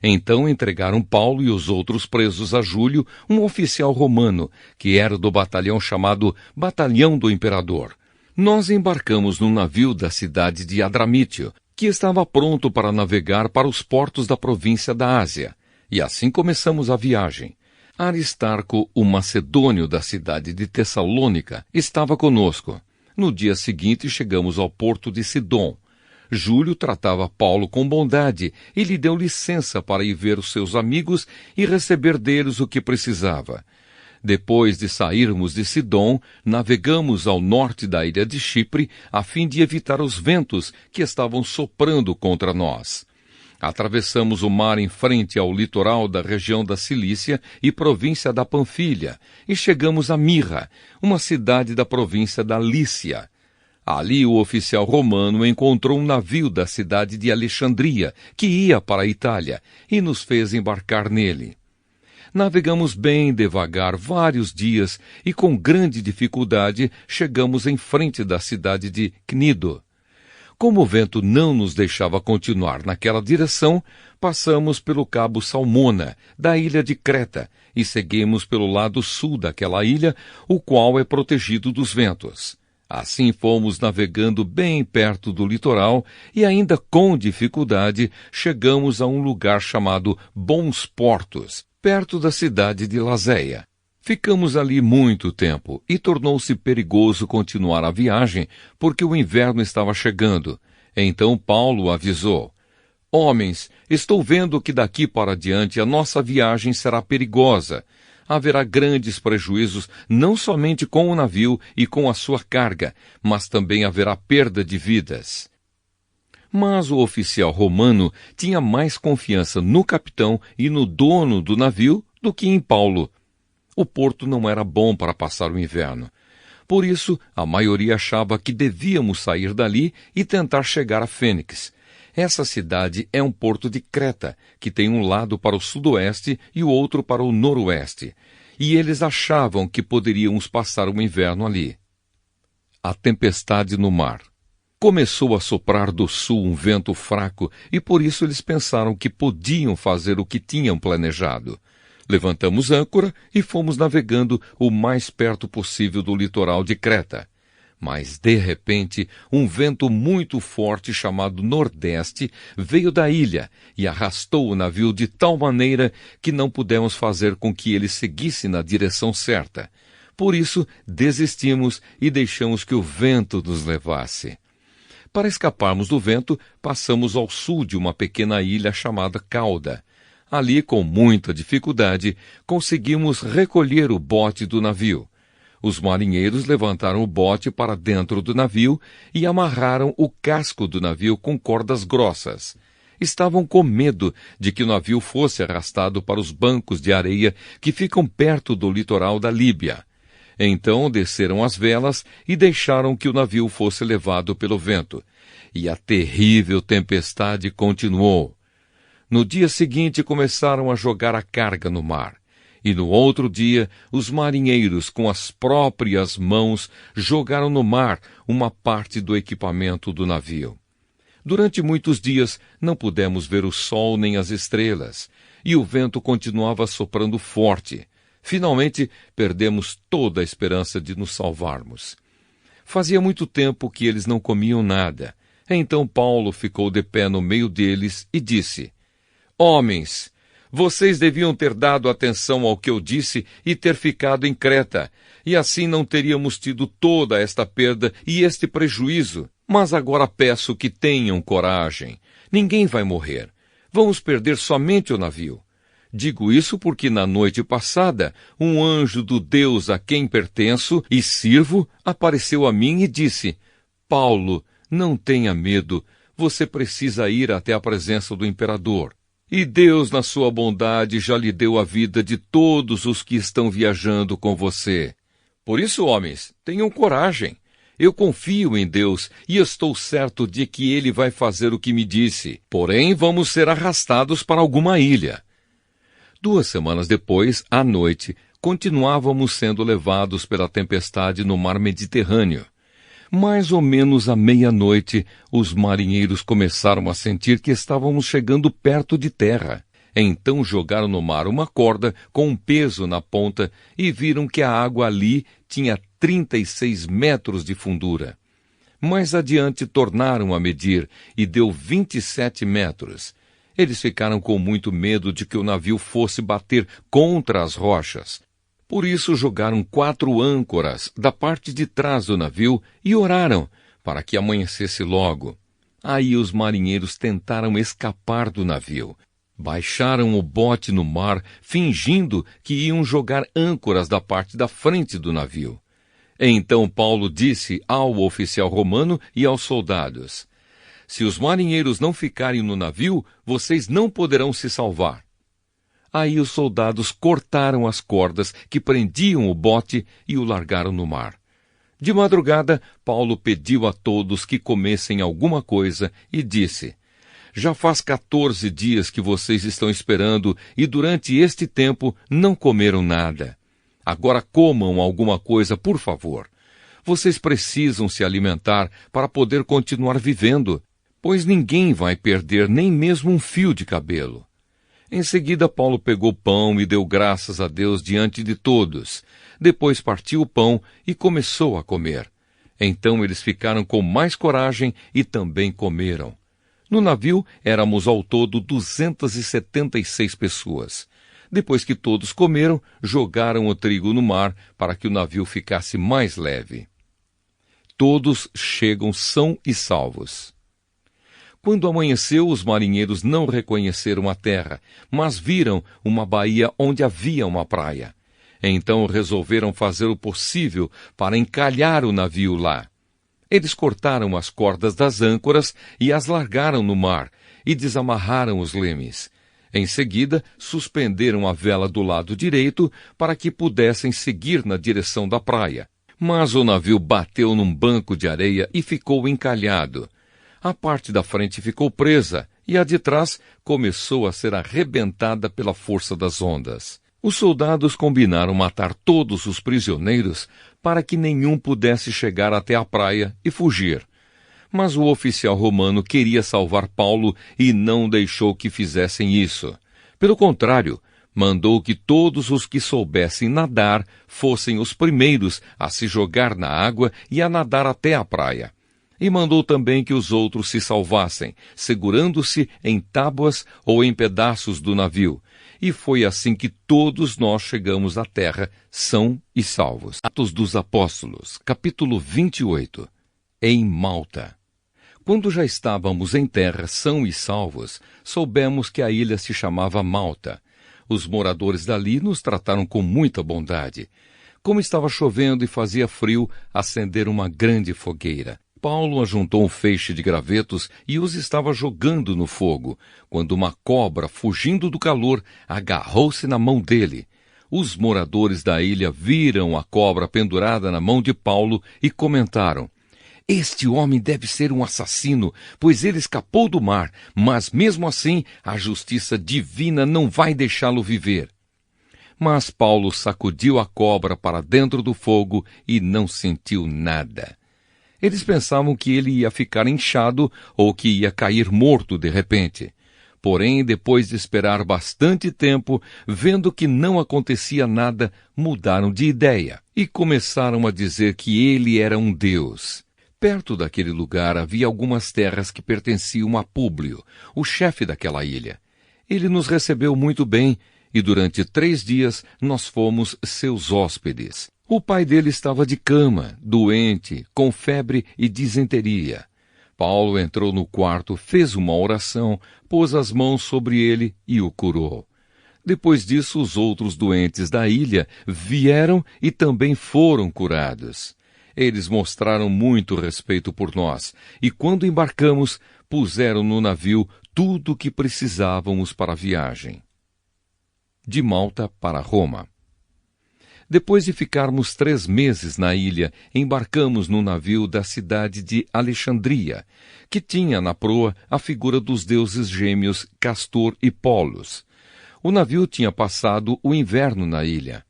Então entregaram Paulo e os outros presos a Júlio, um oficial romano, que era do batalhão chamado Batalhão do Imperador. Nós embarcamos num navio da cidade de Adramítio, que estava pronto para navegar para os portos da província da Ásia. E assim começamos a viagem. Aristarco, o macedônio da cidade de Tessalônica, estava conosco. No dia seguinte chegamos ao porto de Sidom. Júlio tratava Paulo com bondade e lhe deu licença para ir ver os seus amigos e receber deles o que precisava. Depois de sairmos de Sidom, navegamos ao norte da ilha de Chipre, a fim de evitar os ventos que estavam soprando contra nós. Atravessamos o mar em frente ao litoral da região da Cilícia e província da Panfilha, e chegamos a Mirra, uma cidade da província da Lícia. Ali o oficial romano encontrou um navio da cidade de Alexandria, que ia para a Itália, e nos fez embarcar nele. Navegamos bem devagar vários dias e com grande dificuldade chegamos em frente da cidade de Cnido. Como o vento não nos deixava continuar naquela direção, passamos pelo cabo Salmona, da ilha de Creta, e seguimos pelo lado sul daquela ilha, o qual é protegido dos ventos. Assim fomos navegando bem perto do litoral e ainda com dificuldade chegamos a um lugar chamado Bons Portos, perto da cidade de Lazéia. Ficamos ali muito tempo e tornou-se perigoso continuar a viagem porque o inverno estava chegando. Então Paulo avisou: Homens, estou vendo que daqui para diante a nossa viagem será perigosa. Haverá grandes prejuízos não somente com o navio e com a sua carga, mas também haverá perda de vidas. Mas o oficial romano tinha mais confiança no capitão e no dono do navio do que em Paulo. O porto não era bom para passar o inverno. Por isso, a maioria achava que devíamos sair dali e tentar chegar a Fênix. Essa cidade é um porto de Creta, que tem um lado para o sudoeste e o outro para o noroeste, e eles achavam que poderíamos passar o inverno ali. A tempestade no mar. Começou a soprar do sul um vento fraco, e por isso eles pensaram que podiam fazer o que tinham planejado. Levantamos âncora e fomos navegando o mais perto possível do litoral de Creta. Mas, de repente, um vento muito forte chamado Nordeste veio da ilha e arrastou o navio de tal maneira que não pudemos fazer com que ele seguisse na direção certa. Por isso, desistimos e deixamos que o vento nos levasse. Para escaparmos do vento, passamos ao sul de uma pequena ilha chamada Cauda. Ali, com muita dificuldade, conseguimos recolher o bote do navio. Os marinheiros levantaram o bote para dentro do navio e amarraram o casco do navio com cordas grossas. Estavam com medo de que o navio fosse arrastado para os bancos de areia que ficam perto do litoral da Líbia. Então desceram as velas e deixaram que o navio fosse levado pelo vento. E a terrível tempestade continuou. No dia seguinte começaram a jogar a carga no mar. E no outro dia, os marinheiros, com as próprias mãos, jogaram no mar uma parte do equipamento do navio. Durante muitos dias, não pudemos ver o sol nem as estrelas, e o vento continuava soprando forte. Finalmente, perdemos toda a esperança de nos salvarmos. Fazia muito tempo que eles não comiam nada. Então Paulo ficou de pé no meio deles e disse: Homens, vocês deviam ter dado atenção ao que eu disse e ter ficado em Creta, e assim não teríamos tido toda esta perda e este prejuízo. Mas agora peço que tenham coragem. Ninguém vai morrer. Vamos perder somente o navio. Digo isso porque na noite passada, um anjo do Deus a quem pertenço e sirvo apareceu a mim e disse: Paulo, não tenha medo, você precisa ir até a presença do imperador. E Deus, na sua bondade, já lhe deu a vida de todos os que estão viajando com você. Por isso, homens, tenham coragem. Eu confio em Deus e estou certo de que Ele vai fazer o que me disse. Porém, vamos ser arrastados para alguma ilha. 2 semanas depois, à noite, continuávamos sendo levados pela tempestade no mar Mediterrâneo. Mais ou menos à meia-noite, os marinheiros começaram a sentir que estávamos chegando perto de terra. Então jogaram no mar uma corda com um peso na ponta e viram que a água ali tinha 36 metros de fundura. Mais adiante tornaram a medir e deu 27 metros. Eles ficaram com muito medo de que o navio fosse bater contra as rochas. Por isso jogaram 4 âncoras da parte de trás do navio e oraram para que amanhecesse logo. Aí os marinheiros tentaram escapar do navio. Baixaram o bote no mar, fingindo que iam jogar âncoras da parte da frente do navio. Então Paulo disse ao oficial romano e aos soldados: Se os marinheiros não ficarem no navio, vocês não poderão se salvar. Aí os soldados cortaram as cordas que prendiam o bote e o largaram no mar. De madrugada, Paulo pediu a todos que comessem alguma coisa e disse: Já faz 14 dias que vocês estão esperando e durante este tempo não comeram nada. Agora comam alguma coisa, por favor. Vocês precisam se alimentar para poder continuar vivendo, pois ninguém vai perder nem mesmo um fio de cabelo. Em seguida, Paulo pegou pão e deu graças a Deus diante de todos. Depois partiu o pão e começou a comer. Então eles ficaram com mais coragem e também comeram. No navio éramos ao todo 276 pessoas. Depois que todos comeram, jogaram o trigo no mar para que o navio ficasse mais leve. Todos chegam são e salvos. Quando amanheceu, os marinheiros não reconheceram a terra, mas viram uma baía onde havia uma praia. Então resolveram fazer o possível para encalhar o navio lá. Eles cortaram as cordas das âncoras e as largaram no mar, e desamarraram os lemes. Em seguida, suspenderam a vela do lado direito para que pudessem seguir na direção da praia. Mas o navio bateu num banco de areia e ficou encalhado. A parte da frente ficou presa e a de trás começou a ser arrebentada pela força das ondas. Os soldados combinaram matar todos os prisioneiros para que nenhum pudesse chegar até a praia e fugir. Mas o oficial romano queria salvar Paulo e não deixou que fizessem isso. Pelo contrário, mandou que todos os que soubessem nadar fossem os primeiros a se jogar na água e a nadar até a praia. E mandou também que os outros se salvassem, segurando-se em tábuas ou em pedaços do navio. E foi assim que todos nós chegamos à terra, são e salvos. Atos dos Apóstolos, capítulo 28. Em Malta. Quando já estávamos em terra, são e salvos, soubemos que a ilha se chamava Malta. Os moradores dali nos trataram com muita bondade. Como estava chovendo e fazia frio, acenderam uma grande fogueira. Paulo ajuntou um feixe de gravetos e os estava jogando no fogo, quando uma cobra, fugindo do calor, agarrou-se na mão dele. Os moradores da ilha viram a cobra pendurada na mão de Paulo e comentaram: "Este homem deve ser um assassino, pois ele escapou do mar, mas mesmo assim a justiça divina não vai deixá-lo viver." Mas Paulo sacudiu a cobra para dentro do fogo e não sentiu nada. Eles pensavam que ele ia ficar inchado ou que ia cair morto de repente. Porém, depois de esperar bastante tempo, vendo que não acontecia nada, mudaram de ideia e começaram a dizer que ele era um deus. Perto daquele lugar havia algumas terras que pertenciam a Públio, o chefe daquela ilha. Ele nos recebeu muito bem e durante 3 dias nós fomos seus hóspedes. O pai dele estava de cama, doente, com febre e disenteria. Paulo entrou no quarto, fez uma oração, pôs as mãos sobre ele e o curou. Depois disso, os outros doentes da ilha vieram e também foram curados. Eles mostraram muito respeito por nós, e quando embarcamos, puseram no navio tudo o que precisávamos para a viagem. De Malta para Roma. Depois de ficarmos 3 meses na ilha, embarcamos no navio da cidade de Alexandria, que tinha na proa a figura dos deuses gêmeos Castor e Polos. O navio tinha passado o inverno na ilha.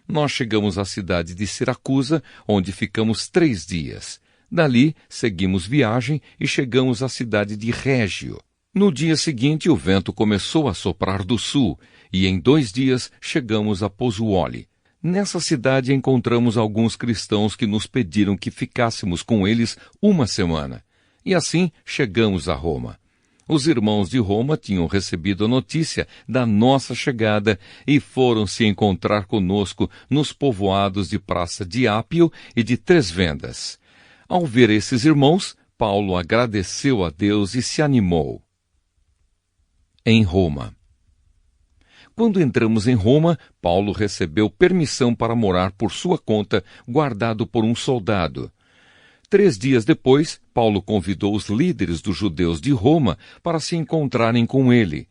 Nós chegamos à cidade de Siracusa, onde ficamos 3 dias. Dali, seguimos viagem e chegamos à cidade de Régio. No dia seguinte, o vento começou a soprar do sul, e em 2 dias chegamos a Pozzuoli. Nessa cidade encontramos alguns cristãos que nos pediram que ficássemos com eles 1 semana. E assim chegamos a Roma. Os irmãos de Roma tinham recebido a notícia da nossa chegada e foram se encontrar conosco nos povoados de Praça de Ápio e de 3 Vendas. Ao ver esses irmãos, Paulo agradeceu a Deus e se animou. Em Roma. Quando entramos em Roma, Paulo recebeu permissão para morar por sua conta, guardado por um soldado. 3 dias depois, Paulo convidou os líderes dos judeus de Roma para se encontrarem com ele.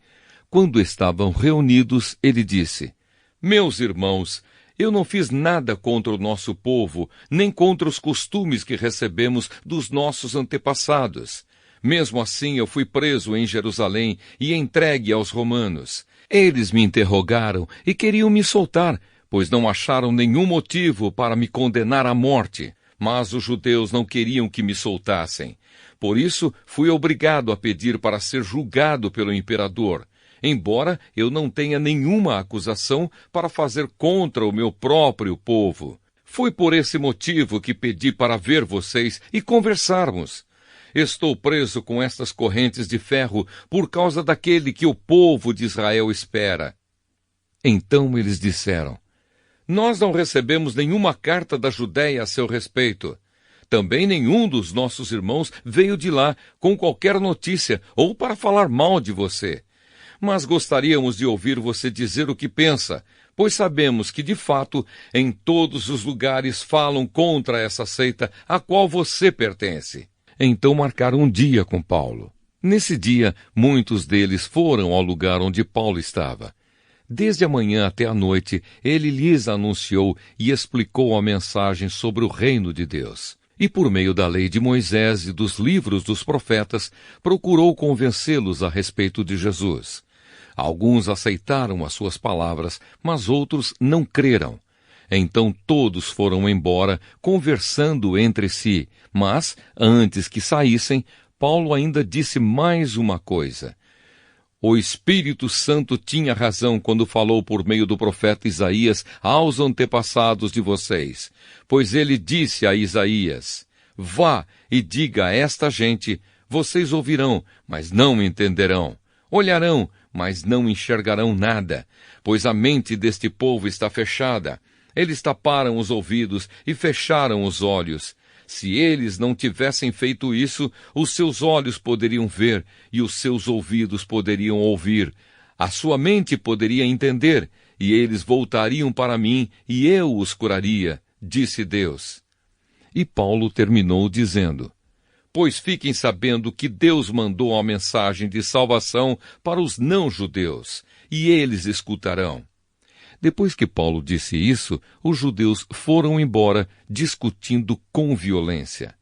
Quando estavam reunidos, ele disse: "Meus irmãos, eu não fiz nada contra o nosso povo, nem contra os costumes que recebemos dos nossos antepassados. Mesmo assim, eu fui preso em Jerusalém e entregue aos romanos. Eles me interrogaram e queriam me soltar, pois não acharam nenhum motivo para me condenar à morte. Mas os judeus não queriam que me soltassem. Por isso, fui obrigado a pedir para ser julgado pelo imperador, embora eu não tenha nenhuma acusação para fazer contra o meu próprio povo. Foi por esse motivo que pedi para ver vocês e conversarmos. Estou preso com estas correntes de ferro por causa daquele que o povo de Israel espera. Então eles disseram: Nós não recebemos nenhuma carta da Judéia a seu respeito. Também nenhum dos nossos irmãos veio de lá com qualquer notícia ou para falar mal de você. Mas gostaríamos de ouvir você dizer o que pensa, pois sabemos que, de fato, em todos os lugares falam contra essa seita a qual você pertence. Então marcaram um dia com Paulo. Nesse dia, muitos deles foram ao lugar onde Paulo estava. Desde a manhã até a noite, ele lhes anunciou e explicou a mensagem sobre o reino de Deus. E por meio da lei de Moisés e dos livros dos profetas, procurou convencê-los a respeito de Jesus. Alguns aceitaram as suas palavras, mas outros não creram. Então todos foram embora, conversando entre si, mas, antes que saíssem, Paulo ainda disse mais uma coisa. O Espírito Santo tinha razão quando falou por meio do profeta Isaías aos antepassados de vocês, pois ele disse a Isaías: Vá e diga a esta gente, vocês ouvirão, mas não entenderão. Olharão, mas não enxergarão nada, pois a mente deste povo está fechada. Eles taparam os ouvidos e fecharam os olhos. Se eles não tivessem feito isso, os seus olhos poderiam ver e os seus ouvidos poderiam ouvir. A sua mente poderia entender e eles voltariam para mim e eu os curaria, disse Deus. E Paulo terminou dizendo: Pois fiquem sabendo que Deus mandou a mensagem de salvação para os não-judeus, e eles escutarão. Depois que Paulo disse isso, os judeus foram embora, discutindo com violência.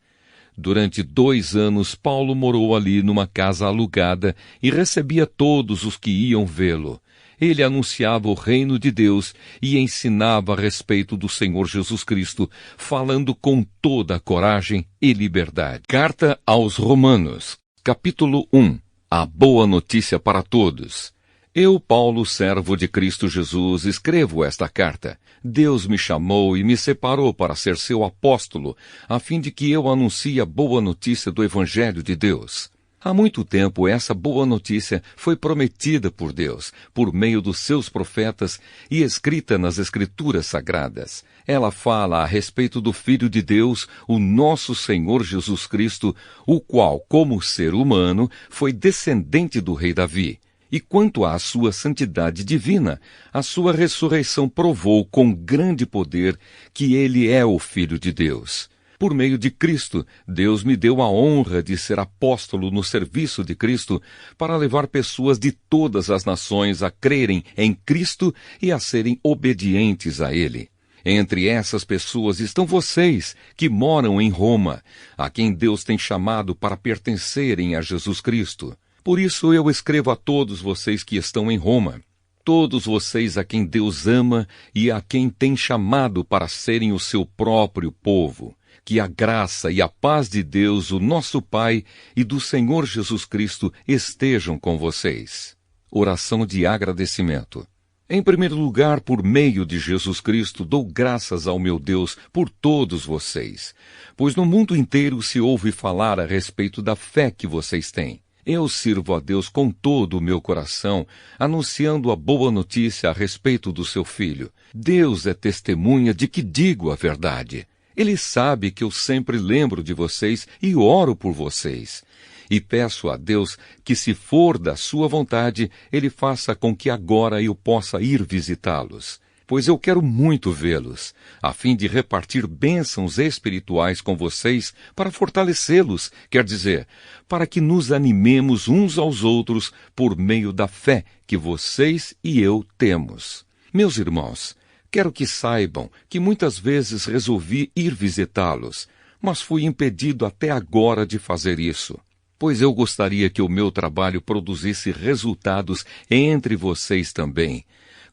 Durante 2 anos, Paulo morou ali numa casa alugada e recebia todos os que iam vê-lo. Ele anunciava o reino de Deus e ensinava a respeito do Senhor Jesus Cristo, falando com toda a coragem e liberdade. Carta aos Romanos, capítulo 1. A boa notícia para todos. Eu, Paulo, servo de Cristo Jesus, escrevo esta carta. Deus me chamou e me separou para ser seu apóstolo, a fim de que eu anuncie a boa notícia do Evangelho de Deus. Há muito tempo essa boa notícia foi prometida por Deus, por meio dos seus profetas e escrita nas Escrituras Sagradas. Ela fala a respeito do Filho de Deus, o nosso Senhor Jesus Cristo, o qual, como ser humano, foi descendente do rei Davi. E quanto à sua santidade divina, a sua ressurreição provou com grande poder que ele é o Filho de Deus. Por meio de Cristo, Deus me deu a honra de ser apóstolo no serviço de Cristo para levar pessoas de todas as nações a crerem em Cristo e a serem obedientes a Ele. Entre essas pessoas estão vocês, que moram em Roma, a quem Deus tem chamado para pertencerem a Jesus Cristo. Por isso eu escrevo a todos vocês que estão em Roma, todos vocês a quem Deus ama e a quem tem chamado para serem o seu próprio povo. Que a graça e a paz de Deus, o nosso Pai, e do Senhor Jesus Cristo estejam com vocês. Oração de agradecimento. Em primeiro lugar, por meio de Jesus Cristo, dou graças ao meu Deus por todos vocês, pois no mundo inteiro se ouve falar a respeito da fé que vocês têm. Eu sirvo a Deus com todo o meu coração, anunciando a boa notícia a respeito do seu Filho. Deus é testemunha de que digo a verdade. Ele sabe que eu sempre lembro de vocês e oro por vocês. E peço a Deus que, se for da sua vontade, Ele faça com que agora eu possa ir visitá-los. Pois eu quero muito vê-los, a fim de repartir bênçãos espirituais com vocês para fortalecê-los, quer dizer, para que nos animemos uns aos outros por meio da fé que vocês e eu temos. Meus irmãos, quero que saibam que muitas vezes resolvi ir visitá-los, mas fui impedido até agora de fazer isso, pois eu gostaria que o meu trabalho produzisse resultados entre vocês também,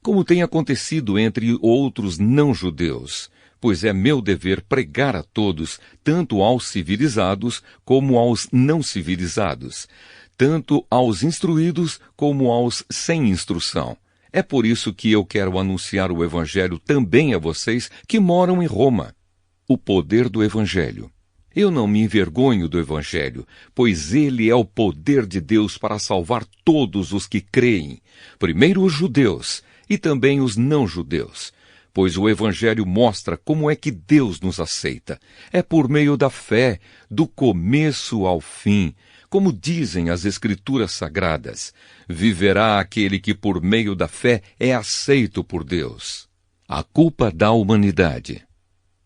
como tem acontecido entre outros não-judeus, pois é meu dever pregar a todos, tanto aos civilizados como aos não civilizados, tanto aos instruídos como aos sem instrução. É por isso que eu quero anunciar o Evangelho também a vocês que moram em Roma. O poder do Evangelho. Eu não me envergonho do Evangelho, pois ele é o poder de Deus para salvar todos os que creem, primeiro os judeus e também os não-judeus, pois o Evangelho mostra como é que Deus nos aceita. É por meio da fé, do começo ao fim, como dizem as Escrituras Sagradas. Viverá aquele que por meio da fé é aceito por Deus. A culpa da humanidade.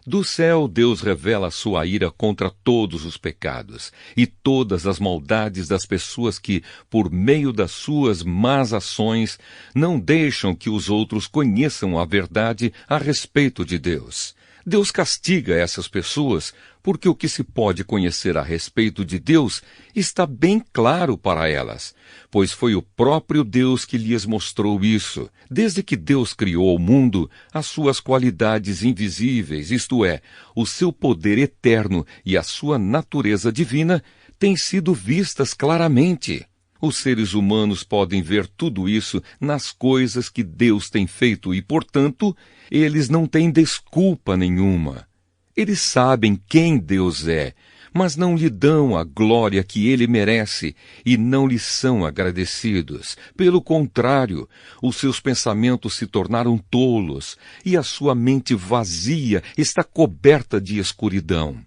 Do céu, Deus revela sua ira contra todos os pecados e todas as maldades das pessoas que, por meio das suas más ações, não deixam que os outros conheçam a verdade a respeito de Deus. Deus castiga essas pessoas porque o que se pode conhecer a respeito de Deus está bem claro para elas, pois foi o próprio Deus que lhes mostrou isso. Desde que Deus criou o mundo, as suas qualidades invisíveis, isto é, o seu poder eterno e a sua natureza divina, têm sido vistas claramente. Os seres humanos podem ver tudo isso nas coisas que Deus tem feito e, portanto, eles não têm desculpa nenhuma. Eles sabem quem Deus é, mas não lhe dão a glória que ele merece e não lhe são agradecidos. Pelo contrário, os seus pensamentos se tornaram tolos e a sua mente vazia está coberta de escuridão.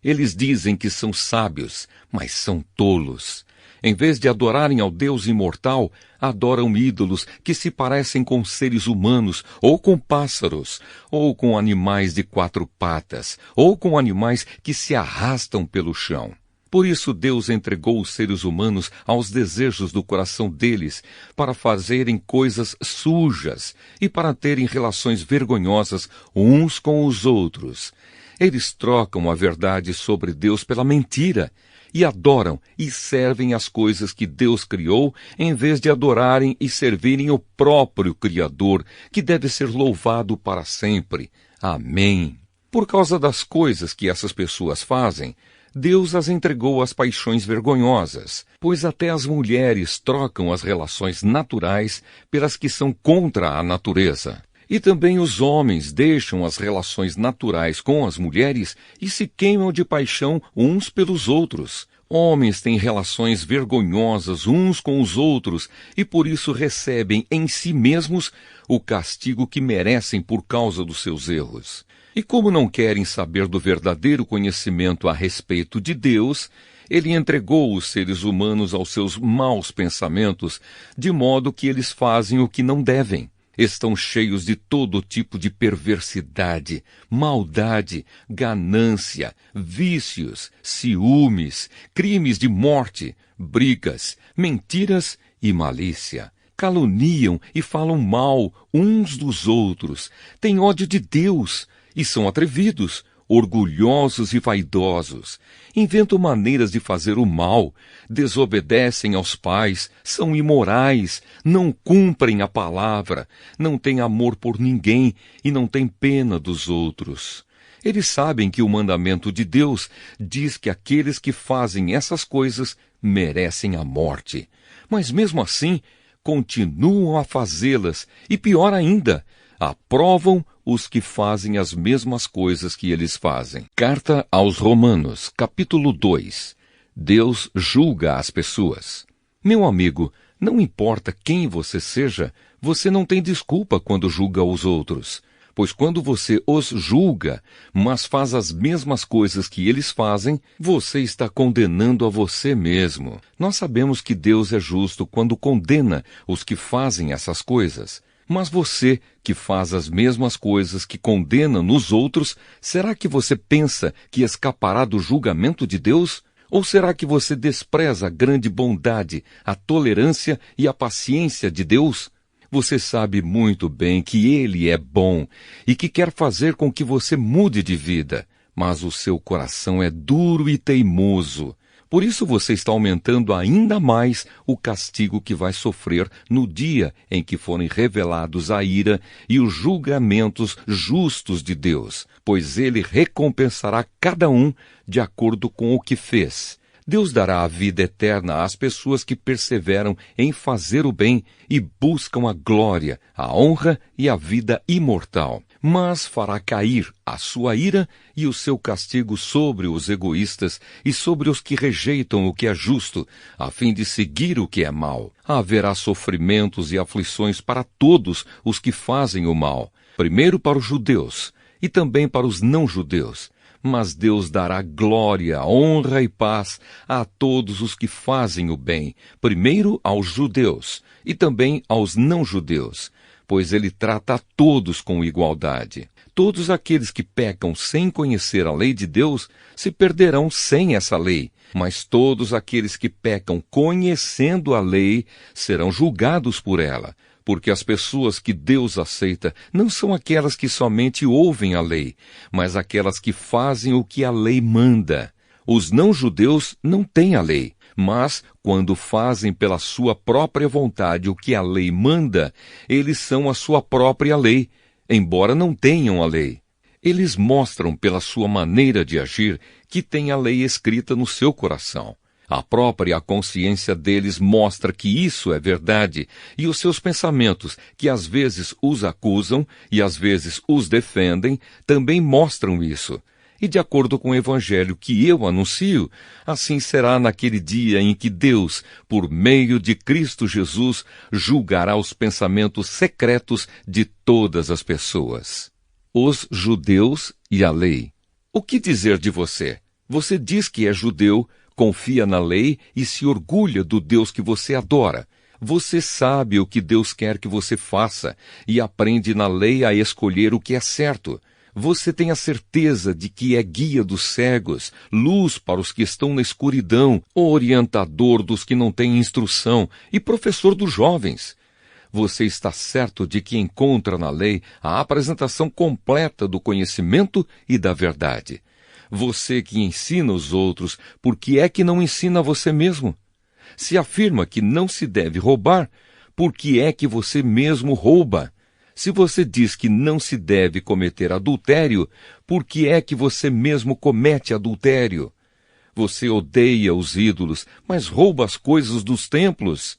Eles dizem que são sábios, mas são tolos. Em vez de adorarem ao Deus imortal, adoram ídolos que se parecem com seres humanos, ou com pássaros, ou com animais de 4 patas, ou com animais que se arrastam pelo chão. Por isso Deus entregou os seres humanos aos desejos do coração deles, para fazerem coisas sujas e para terem relações vergonhosas uns com os outros. Eles trocam a verdade sobre Deus pela mentira, e adoram e servem as coisas que Deus criou, em vez de adorarem e servirem o próprio Criador, que deve ser louvado para sempre. Amém. Por causa das coisas que essas pessoas fazem, Deus as entregou às paixões vergonhosas, pois até as mulheres trocam as relações naturais pelas que são contra a natureza. E também os homens deixam as relações naturais com as mulheres e se queimam de paixão uns pelos outros. Homens têm relações vergonhosas uns com os outros e por isso recebem em si mesmos o castigo que merecem por causa dos seus erros. E como não querem saber do verdadeiro conhecimento a respeito de Deus, ele entregou os seres humanos aos seus maus pensamentos, de modo que eles fazem o que não devem. Estão cheios de todo tipo de perversidade, maldade, ganância, vícios, ciúmes, crimes de morte, brigas, mentiras e malícia. Caluniam e falam mal uns dos outros, têm ódio de Deus e são atrevidos, orgulhosos e vaidosos, inventam maneiras de fazer o mal, desobedecem aos pais, são imorais, não cumprem a palavra, não têm amor por ninguém e não têm pena dos outros. Eles sabem que o mandamento de Deus diz que aqueles que fazem essas coisas merecem a morte, mas mesmo assim continuam a fazê-las e, pior ainda, aprovam os que fazem as mesmas coisas que eles fazem. Carta aos Romanos, capítulo 2. Deus julga as pessoas. Meu amigo, não importa quem você seja, você não tem desculpa quando julga os outros. Pois quando você os julga, mas faz as mesmas coisas que eles fazem, você está condenando a você mesmo. Nós sabemos que Deus é justo quando condena os que fazem essas coisas. Mas você, que faz as mesmas coisas que condena nos outros, será que você pensa que escapará do julgamento de Deus? Ou será que você despreza a grande bondade, a tolerância e a paciência de Deus? Você sabe muito bem que Ele é bom e que quer fazer com que você mude de vida, mas o seu coração é duro e teimoso. Por isso você está aumentando ainda mais o castigo que vai sofrer no dia em que forem revelados a ira e os julgamentos justos de Deus, pois Ele recompensará cada um de acordo com o que fez. Deus dará a vida eterna às pessoas que perseveram em fazer o bem e buscam a glória, a honra e a vida imortal. Mas fará cair a sua ira e o seu castigo sobre os egoístas e sobre os que rejeitam o que é justo, a fim de seguir o que é mal. Haverá sofrimentos e aflições para todos os que fazem o mal, primeiro para os judeus e também para os não-judeus. Mas Deus dará glória, honra e paz a todos os que fazem o bem, primeiro aos judeus e também aos não-judeus, pois ele trata a todos com igualdade. Todos aqueles que pecam sem conhecer a lei de Deus se perderão sem essa lei, mas todos aqueles que pecam conhecendo a lei serão julgados por ela. Porque as pessoas que Deus aceita não são aquelas que somente ouvem a lei, mas aquelas que fazem o que a lei manda. Os não-judeus não têm a lei, mas, quando fazem pela sua própria vontade o que a lei manda, eles são a sua própria lei, embora não tenham a lei. Eles mostram pela sua maneira de agir que têm a lei escrita no seu coração. A própria consciência deles mostra que isso é verdade, e os seus pensamentos, que às vezes os acusam e às vezes os defendem, também mostram isso. E de acordo com o evangelho que eu anuncio, assim será naquele dia em que Deus, por meio de Cristo Jesus, julgará os pensamentos secretos de todas as pessoas. Os judeus e a lei. O que dizer de você? Você diz que é judeu, confia na lei e se orgulha do Deus que você adora. Você sabe o que Deus quer que você faça e aprende na lei a escolher o que é certo. Você tem a certeza de que é guia dos cegos, luz para os que estão na escuridão, orientador dos que não têm instrução e professor dos jovens. Você está certo de que encontra na lei a apresentação completa do conhecimento e da verdade. Você que ensina os outros, por que é que não ensina você mesmo? Se afirma que não se deve roubar, por que é que você mesmo rouba? Se você diz que não se deve cometer adultério, por que é que você mesmo comete adultério? Você odeia os ídolos, mas rouba as coisas dos templos.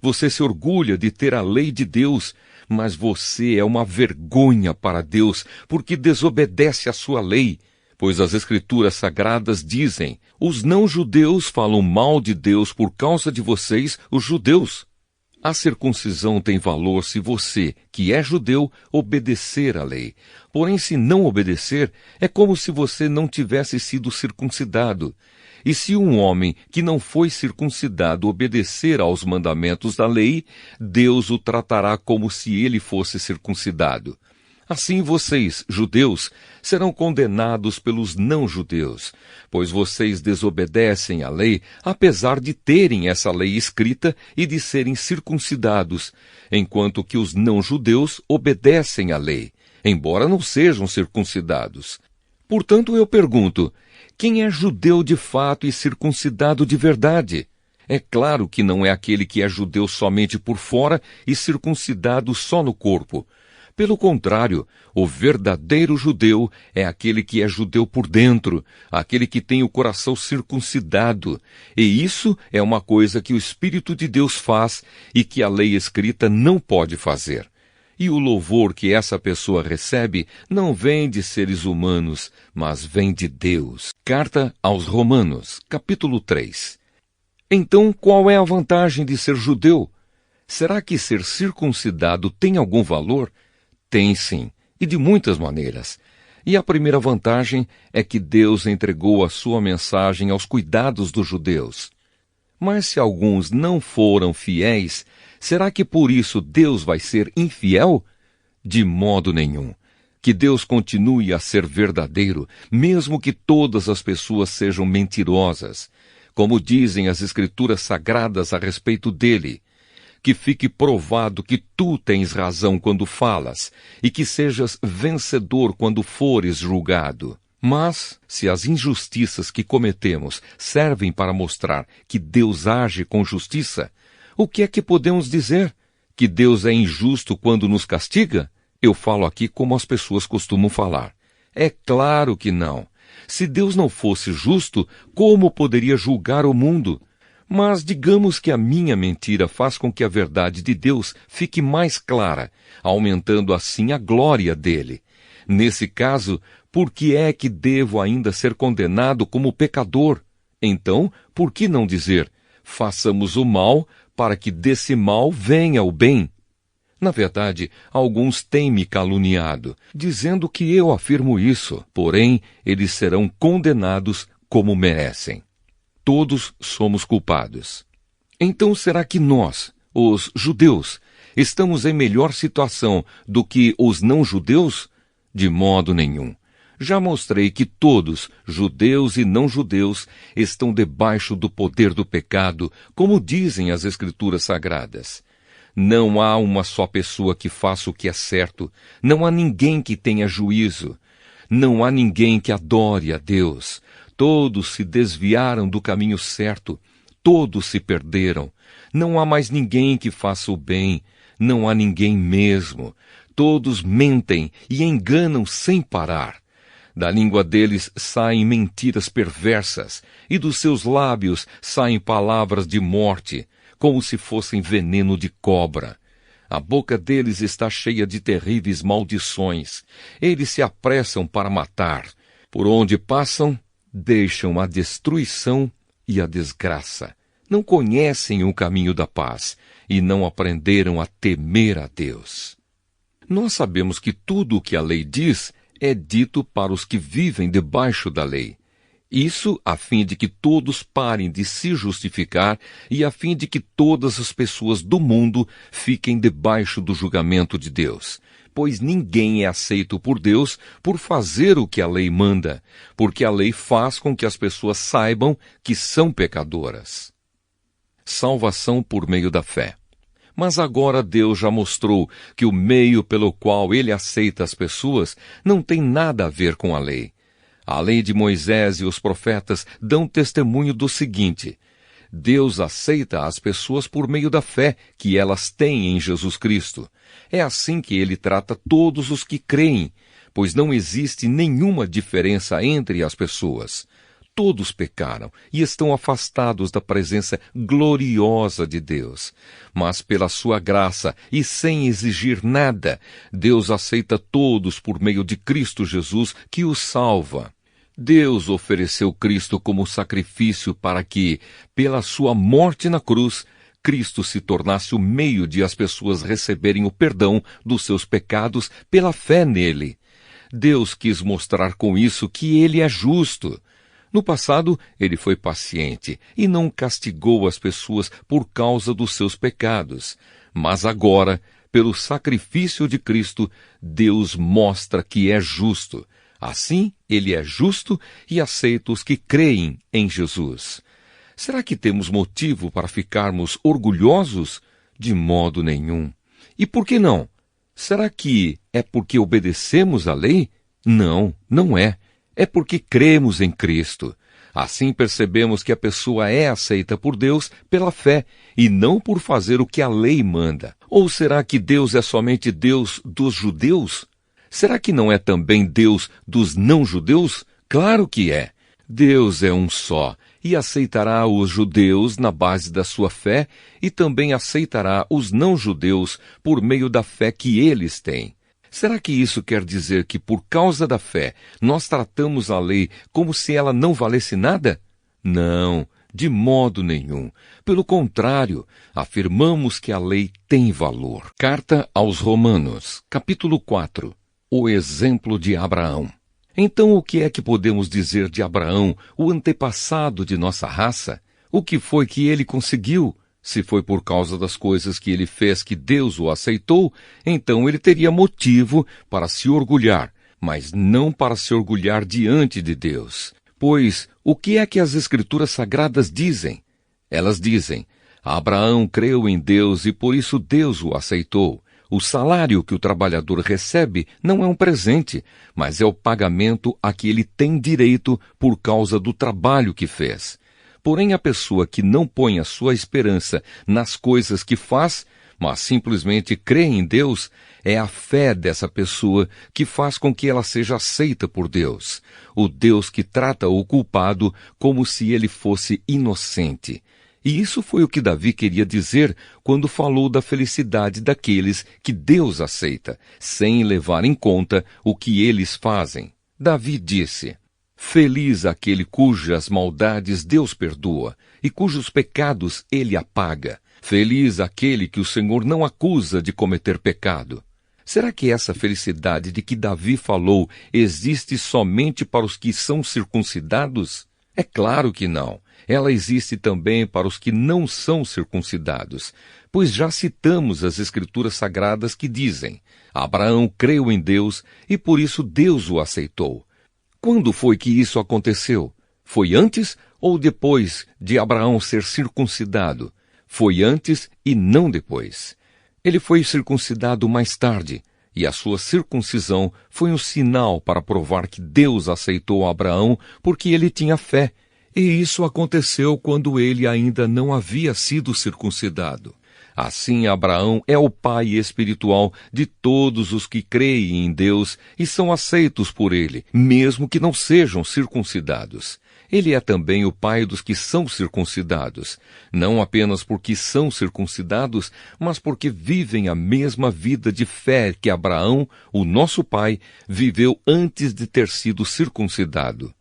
Você se orgulha de ter a lei de Deus, mas você é uma vergonha para Deus, porque desobedece à sua lei. Pois as Escrituras Sagradas dizem, os não-judeus falam mal de Deus por causa de vocês, os judeus. A circuncisão tem valor se você, que é judeu, obedecer à lei. Porém, se não obedecer, é como se você não tivesse sido circuncidado. E se um homem que não foi circuncidado obedecer aos mandamentos da lei, Deus o tratará como se ele fosse circuncidado. Assim vocês, judeus, serão condenados pelos não-judeus, pois vocês desobedecem à lei, apesar de terem essa lei escrita e de serem circuncidados, enquanto que os não-judeus obedecem à lei, embora não sejam circuncidados. Portanto, eu pergunto, quem é judeu de fato e circuncidado de verdade? É claro que não é aquele que é judeu somente por fora e circuncidado só no corpo. Pelo contrário, o verdadeiro judeu é aquele que é judeu por dentro, aquele que tem o coração circuncidado. E isso é uma coisa que o Espírito de Deus faz e que a lei escrita não pode fazer. E o louvor que essa pessoa recebe não vem de seres humanos, mas vem de Deus. Carta aos Romanos, capítulo 3. Então, qual é a vantagem de ser judeu? Será que ser circuncidado tem algum valor? Tem sim, e de muitas maneiras. E a primeira vantagem é que Deus entregou a sua mensagem aos cuidados dos judeus. Mas se alguns não foram fiéis, será que por isso Deus vai ser infiel? De modo nenhum. Que Deus continue a ser verdadeiro, mesmo que todas as pessoas sejam mentirosas. Como dizem as Escrituras Sagradas a respeito dele. Que fique provado que tu tens razão quando falas, e que sejas vencedor quando fores julgado. Mas, se as injustiças que cometemos servem para mostrar que Deus age com justiça, o que é que podemos dizer? Que Deus é injusto quando nos castiga? Eu falo aqui como as pessoas costumam falar. É claro que não. Se Deus não fosse justo, como poderia julgar o mundo? Mas digamos que a minha mentira faz com que a verdade de Deus fique mais clara, aumentando assim a glória dele. Nesse caso, por que é que devo ainda ser condenado como pecador? Então, por que não dizer, façamos o mal para que desse mal venha o bem? Na verdade, alguns têm me caluniado, dizendo que eu afirmo isso, porém, eles serão condenados como merecem. Todos somos culpados. Então será que nós, os judeus, estamos em melhor situação do que os não-judeus? De modo nenhum. Já mostrei que todos, judeus e não-judeus, estão debaixo do poder do pecado, como dizem as Escrituras Sagradas. Não há uma só pessoa que faça o que é certo. Não há ninguém que tenha juízo. Não há ninguém que adore a Deus. Todos se desviaram do caminho certo. Todos se perderam. Não há mais ninguém que faça o bem. Não há ninguém mesmo. Todos mentem e enganam sem parar. Da língua deles saem mentiras perversas, e dos seus lábios saem palavras de morte, como se fossem veneno de cobra. A boca deles está cheia de terríveis maldições. Eles se apressam para matar. Por onde passam, deixam a destruição e a desgraça. Não conhecem o caminho da paz e não aprenderam a temer a Deus. Nós sabemos que tudo o que a lei diz é dito para os que vivem debaixo da lei. Isso a fim de que todos parem de se justificar e a fim de que todas as pessoas do mundo fiquem debaixo do julgamento de Deus. Pois ninguém é aceito por Deus por fazer o que a lei manda, porque a lei faz com que as pessoas saibam que são pecadoras. Salvação por meio da fé. Mas agora Deus já mostrou que o meio pelo qual ele aceita as pessoas não tem nada a ver com a lei. A lei de Moisés e os profetas dão testemunho do seguinte: Deus aceita as pessoas por meio da fé que elas têm em Jesus Cristo. É assim que ele trata todos os que creem, pois não existe nenhuma diferença entre as pessoas. Todos pecaram e estão afastados da presença gloriosa de Deus. Mas pela sua graça e sem exigir nada, Deus aceita todos por meio de Cristo Jesus, que os salva. Deus ofereceu Cristo como sacrifício para que, pela sua morte na cruz, Cristo se tornasse o meio de as pessoas receberem o perdão dos seus pecados pela fé nele. Deus quis mostrar com isso que ele é justo. No passado, ele foi paciente e não castigou as pessoas por causa dos seus pecados. Mas agora, pelo sacrifício de Cristo, Deus mostra que é justo. Assim, ele é justo e aceita os que creem em Jesus. Será que temos motivo para ficarmos orgulhosos? De modo nenhum. E por que não? Será que é porque obedecemos à lei? Não, não é. É porque cremos em Cristo. Assim percebemos que a pessoa é aceita por Deus pela fé e não por fazer o que a lei manda. Ou será que Deus é somente Deus dos judeus? Será que não é também Deus dos não-judeus? Claro que é. Deus é um só e aceitará os judeus na base da sua fé e também aceitará os não-judeus por meio da fé que eles têm. Será que isso quer dizer que, por causa da fé, nós tratamos a lei como se ela não valesse nada? Não, de modo nenhum. Pelo contrário, afirmamos que a lei tem valor. Carta aos Romanos, capítulo 4. O exemplo de Abraão. Então, o que é que podemos dizer de Abraão, o antepassado de nossa raça? O que foi que ele conseguiu? Se foi por causa das coisas que ele fez que Deus o aceitou, então ele teria motivo para se orgulhar, mas não para se orgulhar diante de Deus. Pois, o que é que as Escrituras Sagradas dizem? Elas dizem: Abraão creu em Deus e por isso Deus o aceitou. O salário que o trabalhador recebe não é um presente, mas é o pagamento a que ele tem direito por causa do trabalho que fez. Porém, a pessoa que não põe a sua esperança nas coisas que faz, mas simplesmente crê em Deus, é a fé dessa pessoa que faz com que ela seja aceita por Deus, o Deus que trata o culpado como se ele fosse inocente. E isso foi o que Davi queria dizer quando falou da felicidade daqueles que Deus aceita, sem levar em conta o que eles fazem. Davi disse: Feliz aquele cujas maldades Deus perdoa e cujos pecados ele apaga. Feliz aquele que o Senhor não acusa de cometer pecado. Será que essa felicidade de que Davi falou existe somente para os que são circuncidados? É claro que não. Ela existe também para os que não são circuncidados, pois já citamos as Escrituras Sagradas que dizem: Abraão creu em Deus e por isso Deus o aceitou. Quando foi que isso aconteceu? Foi antes ou depois de Abraão ser circuncidado? Foi antes e não depois. Ele foi circuncidado mais tarde, e a sua circuncisão foi um sinal para provar que Deus aceitou Abraão porque ele tinha fé. E isso aconteceu quando ele ainda não havia sido circuncidado. Assim, Abraão é o pai espiritual de todos os que creem em Deus e são aceitos por ele, mesmo que não sejam circuncidados. Ele é também o pai dos que são circuncidados, não apenas porque são circuncidados, mas porque vivem a mesma vida de fé que Abraão, o nosso pai, viveu antes de ter sido circuncidado.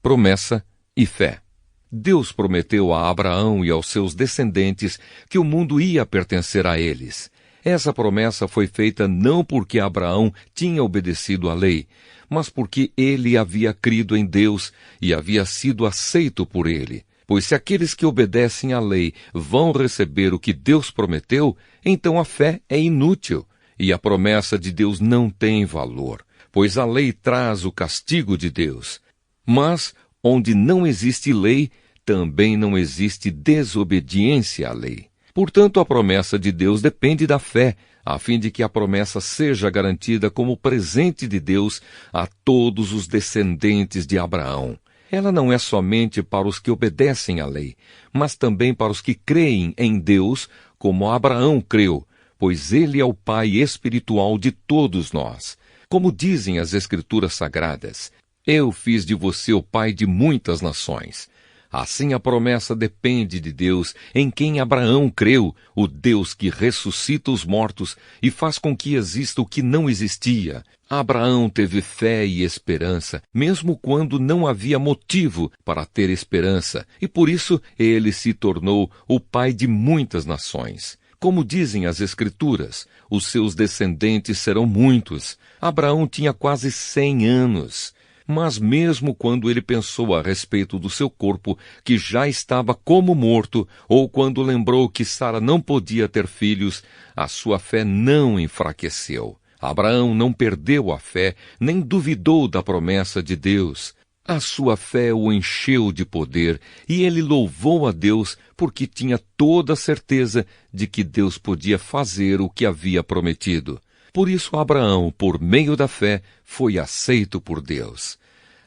Promessa e fé. Deus prometeu a Abraão e aos seus descendentes que o mundo ia pertencer a eles. Essa promessa foi feita não porque Abraão tinha obedecido à lei, mas porque ele havia crido em Deus e havia sido aceito por ele. Pois se aqueles que obedecem à lei vão receber o que Deus prometeu, então a fé é inútil e a promessa de Deus não tem valor, pois a lei traz o castigo de Deus. Mas onde não existe lei, também não existe desobediência à lei. Portanto, a promessa de Deus depende da fé, a fim de que a promessa seja garantida como presente de Deus a todos os descendentes de Abraão. Ela não é somente para os que obedecem à lei, mas também para os que creem em Deus, como Abraão creu, pois ele é o pai espiritual de todos nós. Como dizem as Escrituras Sagradas: Eu fiz de você o pai de muitas nações. Assim a promessa depende de Deus, em quem Abraão creu, o Deus que ressuscita os mortos e faz com que exista o que não existia. Abraão teve fé e esperança, mesmo quando não havia motivo para ter esperança, e por isso ele se tornou o pai de muitas nações. Como dizem as Escrituras, os seus descendentes serão muitos. Abraão tinha quase 100 anos. Mas mesmo quando ele pensou a respeito do seu corpo, que já estava como morto, ou quando lembrou que Sara não podia ter filhos, a sua fé não enfraqueceu. Abraão não perdeu a fé, nem duvidou da promessa de Deus. A sua fé o encheu de poder, e ele louvou a Deus porque tinha toda a certeza de que Deus podia fazer o que havia prometido. Por isso Abraão, por meio da fé, foi aceito por Deus.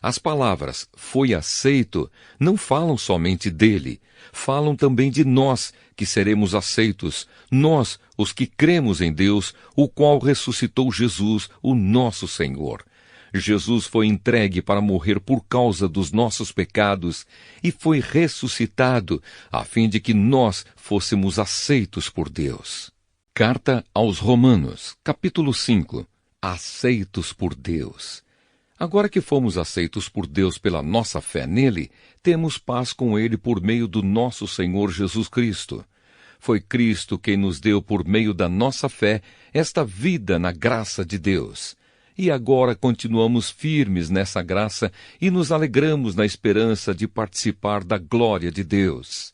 As palavras "foi aceito" não falam somente dele, falam também de nós, que seremos aceitos, nós, os que cremos em Deus, o qual ressuscitou Jesus, o nosso Senhor. Jesus foi entregue para morrer por causa dos nossos pecados e foi ressuscitado, a fim de que nós fôssemos aceitos por Deus. Carta aos Romanos, capítulo 5. Aceitos por Deus. Agora que fomos aceitos por Deus pela nossa fé nele, temos paz com ele por meio do nosso Senhor Jesus Cristo. Foi Cristo quem nos deu por meio da nossa fé esta vida na graça de Deus. E agora continuamos firmes nessa graça e nos alegramos na esperança de participar da glória de Deus.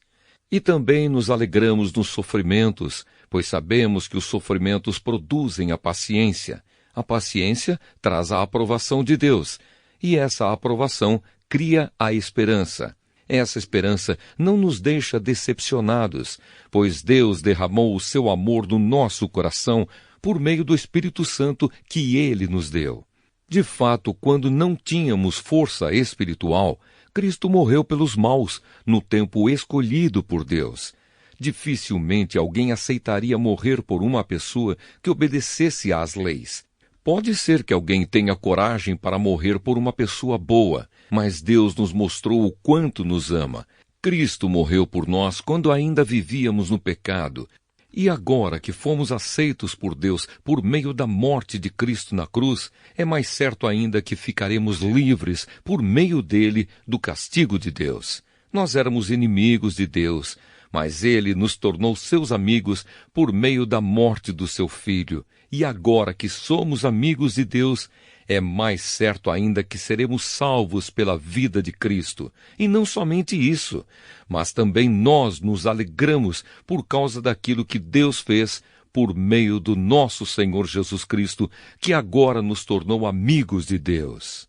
E também nos alegramos nos sofrimentos, pois sabemos que os sofrimentos produzem a paciência. A paciência traz a aprovação de Deus, e essa aprovação cria a esperança. Essa esperança não nos deixa decepcionados, pois Deus derramou o seu amor no nosso coração por meio do Espírito Santo que Ele nos deu. De fato, quando não tínhamos força espiritual, Cristo morreu pelos maus, no tempo escolhido por Deus. Dificilmente alguém aceitaria morrer por uma pessoa que obedecesse às leis. Pode ser que alguém tenha coragem para morrer por uma pessoa boa, mas Deus nos mostrou o quanto nos ama. Cristo morreu por nós quando ainda vivíamos no pecado. E agora que fomos aceitos por Deus por meio da morte de Cristo na cruz, é mais certo ainda que ficaremos livres por meio dele do castigo de Deus. Nós éramos inimigos de Deus, mas ele nos tornou seus amigos por meio da morte do seu Filho. E agora que somos amigos de Deus, é mais certo ainda que seremos salvos pela vida de Cristo. E não somente isso, mas também nós nos alegramos por causa daquilo que Deus fez por meio do nosso Senhor Jesus Cristo, que agora nos tornou amigos de Deus.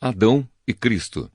Adão e Cristo.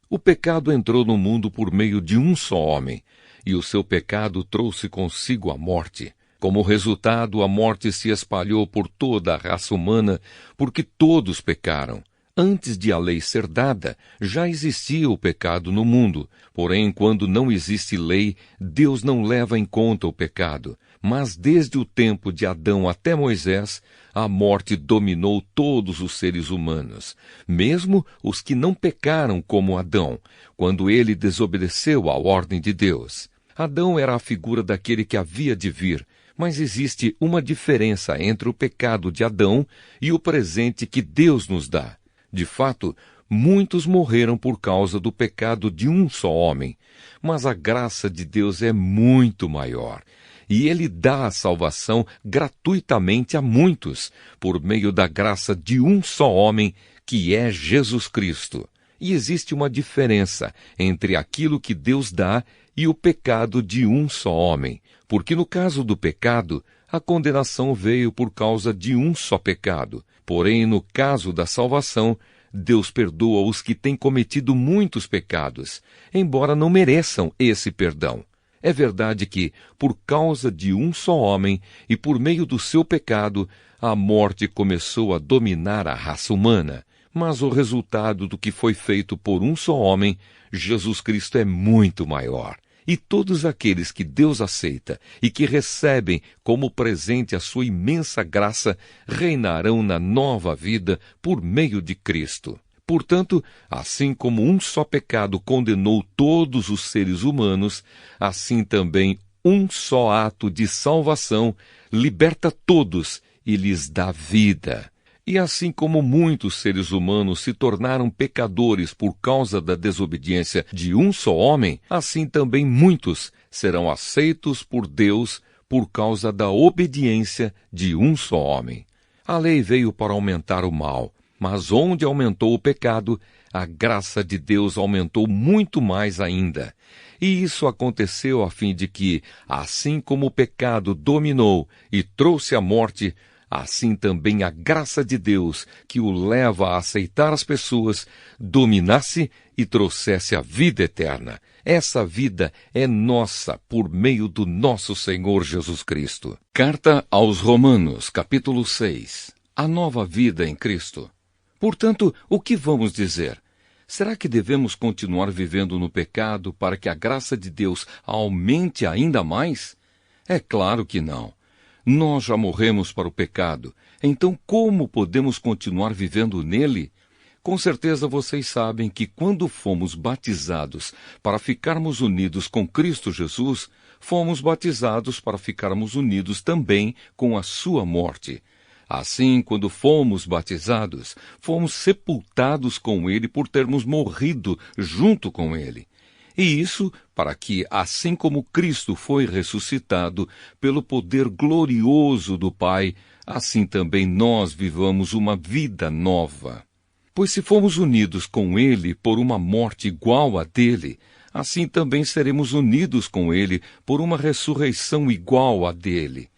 O pecado entrou no mundo por meio de um só homem, e o seu pecado trouxe consigo a morte. Como resultado, a morte se espalhou por toda a raça humana, porque todos pecaram. Antes de a lei ser dada, já existia o pecado no mundo. Porém, quando não existe lei, Deus não leva em conta o pecado. Mas desde o tempo de Adão até Moisés, a morte dominou todos os seres humanos, mesmo os que não pecaram como Adão, quando ele desobedeceu à ordem de Deus. Adão era a figura daquele que havia de vir, mas existe uma diferença entre o pecado de Adão e o presente que Deus nos dá. De fato, muitos morreram por causa do pecado de um só homem, mas a graça de Deus é muito maior, e ele dá a salvação gratuitamente a muitos, por meio da graça de um só homem, que é Jesus Cristo. E existe uma diferença entre aquilo que Deus dá e o pecado de um só homem, porque no caso do pecado, a condenação veio por causa de um só pecado. Porém, no caso da salvação, Deus perdoa os que têm cometido muitos pecados, embora não mereçam esse perdão. É verdade que, por causa de um só homem e por meio do seu pecado, a morte começou a dominar a raça humana. Mas o resultado do que foi feito por um só homem, Jesus Cristo, é muito maior. E todos aqueles que Deus aceita e que recebem como presente a sua imensa graça, reinarão na nova vida por meio de Cristo. Portanto, assim como um só pecado condenou todos os seres humanos, assim também um só ato de salvação liberta todos e lhes dá vida. E assim como muitos seres humanos se tornaram pecadores por causa da desobediência de um só homem, assim também muitos serão aceitos por Deus por causa da obediência de um só homem. A lei veio para aumentar o mal, mas onde aumentou o pecado, a graça de Deus aumentou muito mais ainda. E isso aconteceu a fim de que, assim como o pecado dominou e trouxe a morte, assim também a graça de Deus, que o leva a aceitar as pessoas, dominasse e trouxesse a vida eterna. Essa vida é nossa por meio do nosso Senhor Jesus Cristo. Carta aos Romanos, capítulo 6. A nova vida em Cristo. Portanto, o que vamos dizer? Será que devemos continuar vivendo no pecado para que a graça de Deus aumente ainda mais? É claro que não. Nós já morremos para o pecado, então como podemos continuar vivendo nele? Com certeza vocês sabem que quando fomos batizados para ficarmos unidos com Cristo Jesus, fomos batizados para ficarmos unidos também com a sua morte. Assim, quando fomos batizados, fomos sepultados com ele por termos morrido junto com ele. E isso para que, assim como Cristo foi ressuscitado pelo poder glorioso do Pai, assim também nós vivamos uma vida nova. Pois se fomos unidos com Ele por uma morte igual à dele, assim também seremos unidos com Ele por uma ressurreição igual à dele.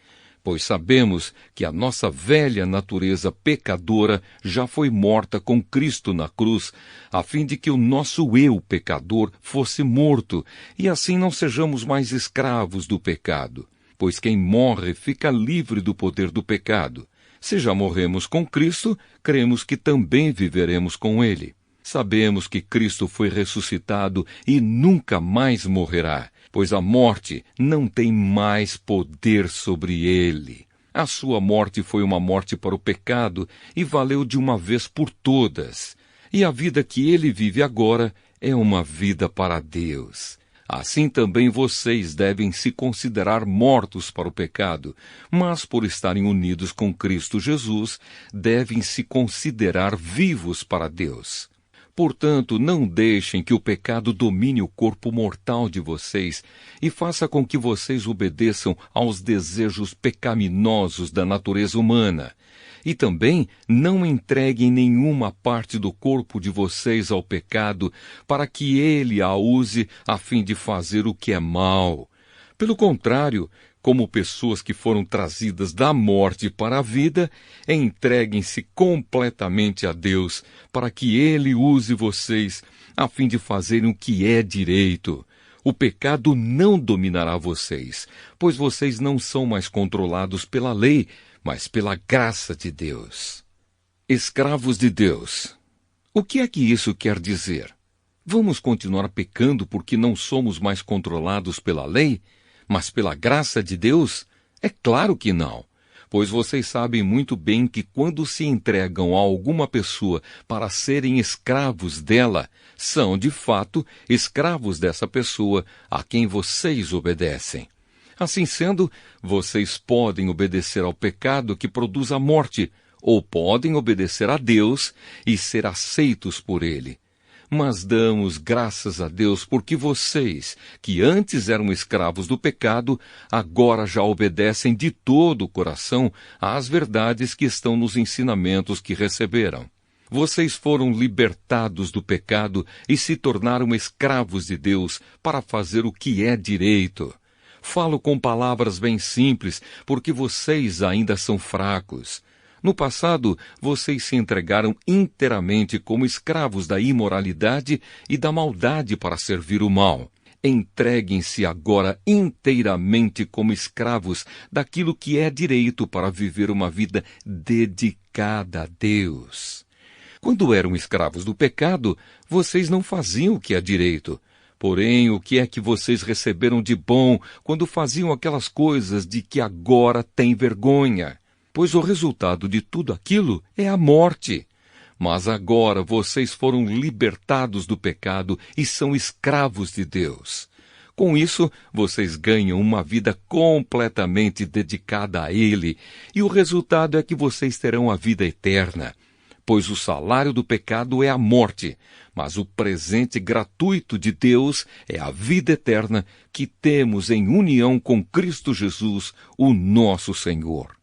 Pois sabemos que a nossa velha natureza pecadora já foi morta com Cristo na cruz, a fim de que o nosso eu pecador fosse morto, e assim não sejamos mais escravos do pecado. Pois quem morre fica livre do poder do pecado. Se já morremos com Cristo, cremos que também viveremos com Ele. Sabemos que Cristo foi ressuscitado e nunca mais morrerá, pois a morte não tem mais poder sobre ele. A sua morte foi uma morte para o pecado e valeu de uma vez por todas. E a vida que ele vive agora é uma vida para Deus. Assim também vocês devem se considerar mortos para o pecado, mas por estarem unidos com Cristo Jesus, devem se considerar vivos para Deus. Portanto, não deixem que o pecado domine o corpo mortal de vocês e faça com que vocês obedeçam aos desejos pecaminosos da natureza humana. E também não entreguem nenhuma parte do corpo de vocês ao pecado para que ele a use a fim de fazer o que é mal. Pelo contrário, como pessoas que foram trazidas da morte para a vida, entreguem-se completamente a Deus, para que Ele use vocês, a fim de fazerem o que é direito. O pecado não dominará vocês, pois vocês não são mais controlados pela lei, mas pela graça de Deus. Escravos de Deus. O que é que isso quer dizer? Vamos continuar pecando porque não somos mais controlados pela lei? Mas pela graça de Deus? É claro que não, pois vocês sabem muito bem que quando se entregam a alguma pessoa para serem escravos dela, são, de fato, escravos dessa pessoa a quem vocês obedecem. Assim sendo, vocês podem obedecer ao pecado que produz a morte, ou podem obedecer a Deus e ser aceitos por Ele. Mas damos graças a Deus porque vocês, que antes eram escravos do pecado, agora já obedecem de todo o coração às verdades que estão nos ensinamentos que receberam. Vocês foram libertados do pecado e se tornaram escravos de Deus para fazer o que é direito. Falo com palavras bem simples, porque vocês ainda são fracos. No passado, vocês se entregaram inteiramente como escravos da imoralidade e da maldade para servir o mal. Entreguem-se agora inteiramente como escravos daquilo que é direito para viver uma vida dedicada a Deus. Quando eram escravos do pecado, vocês não faziam o que é direito. Porém, o que é que vocês receberam de bom quando faziam aquelas coisas de que agora têm vergonha? Pois o resultado de tudo aquilo é a morte. Mas agora vocês foram libertados do pecado e são escravos de Deus. Com isso, vocês ganham uma vida completamente dedicada a Ele, e o resultado é que vocês terão a vida eterna. Pois o salário do pecado é a morte, mas o presente gratuito de Deus é a vida eterna que temos em união com Cristo Jesus, o nosso Senhor.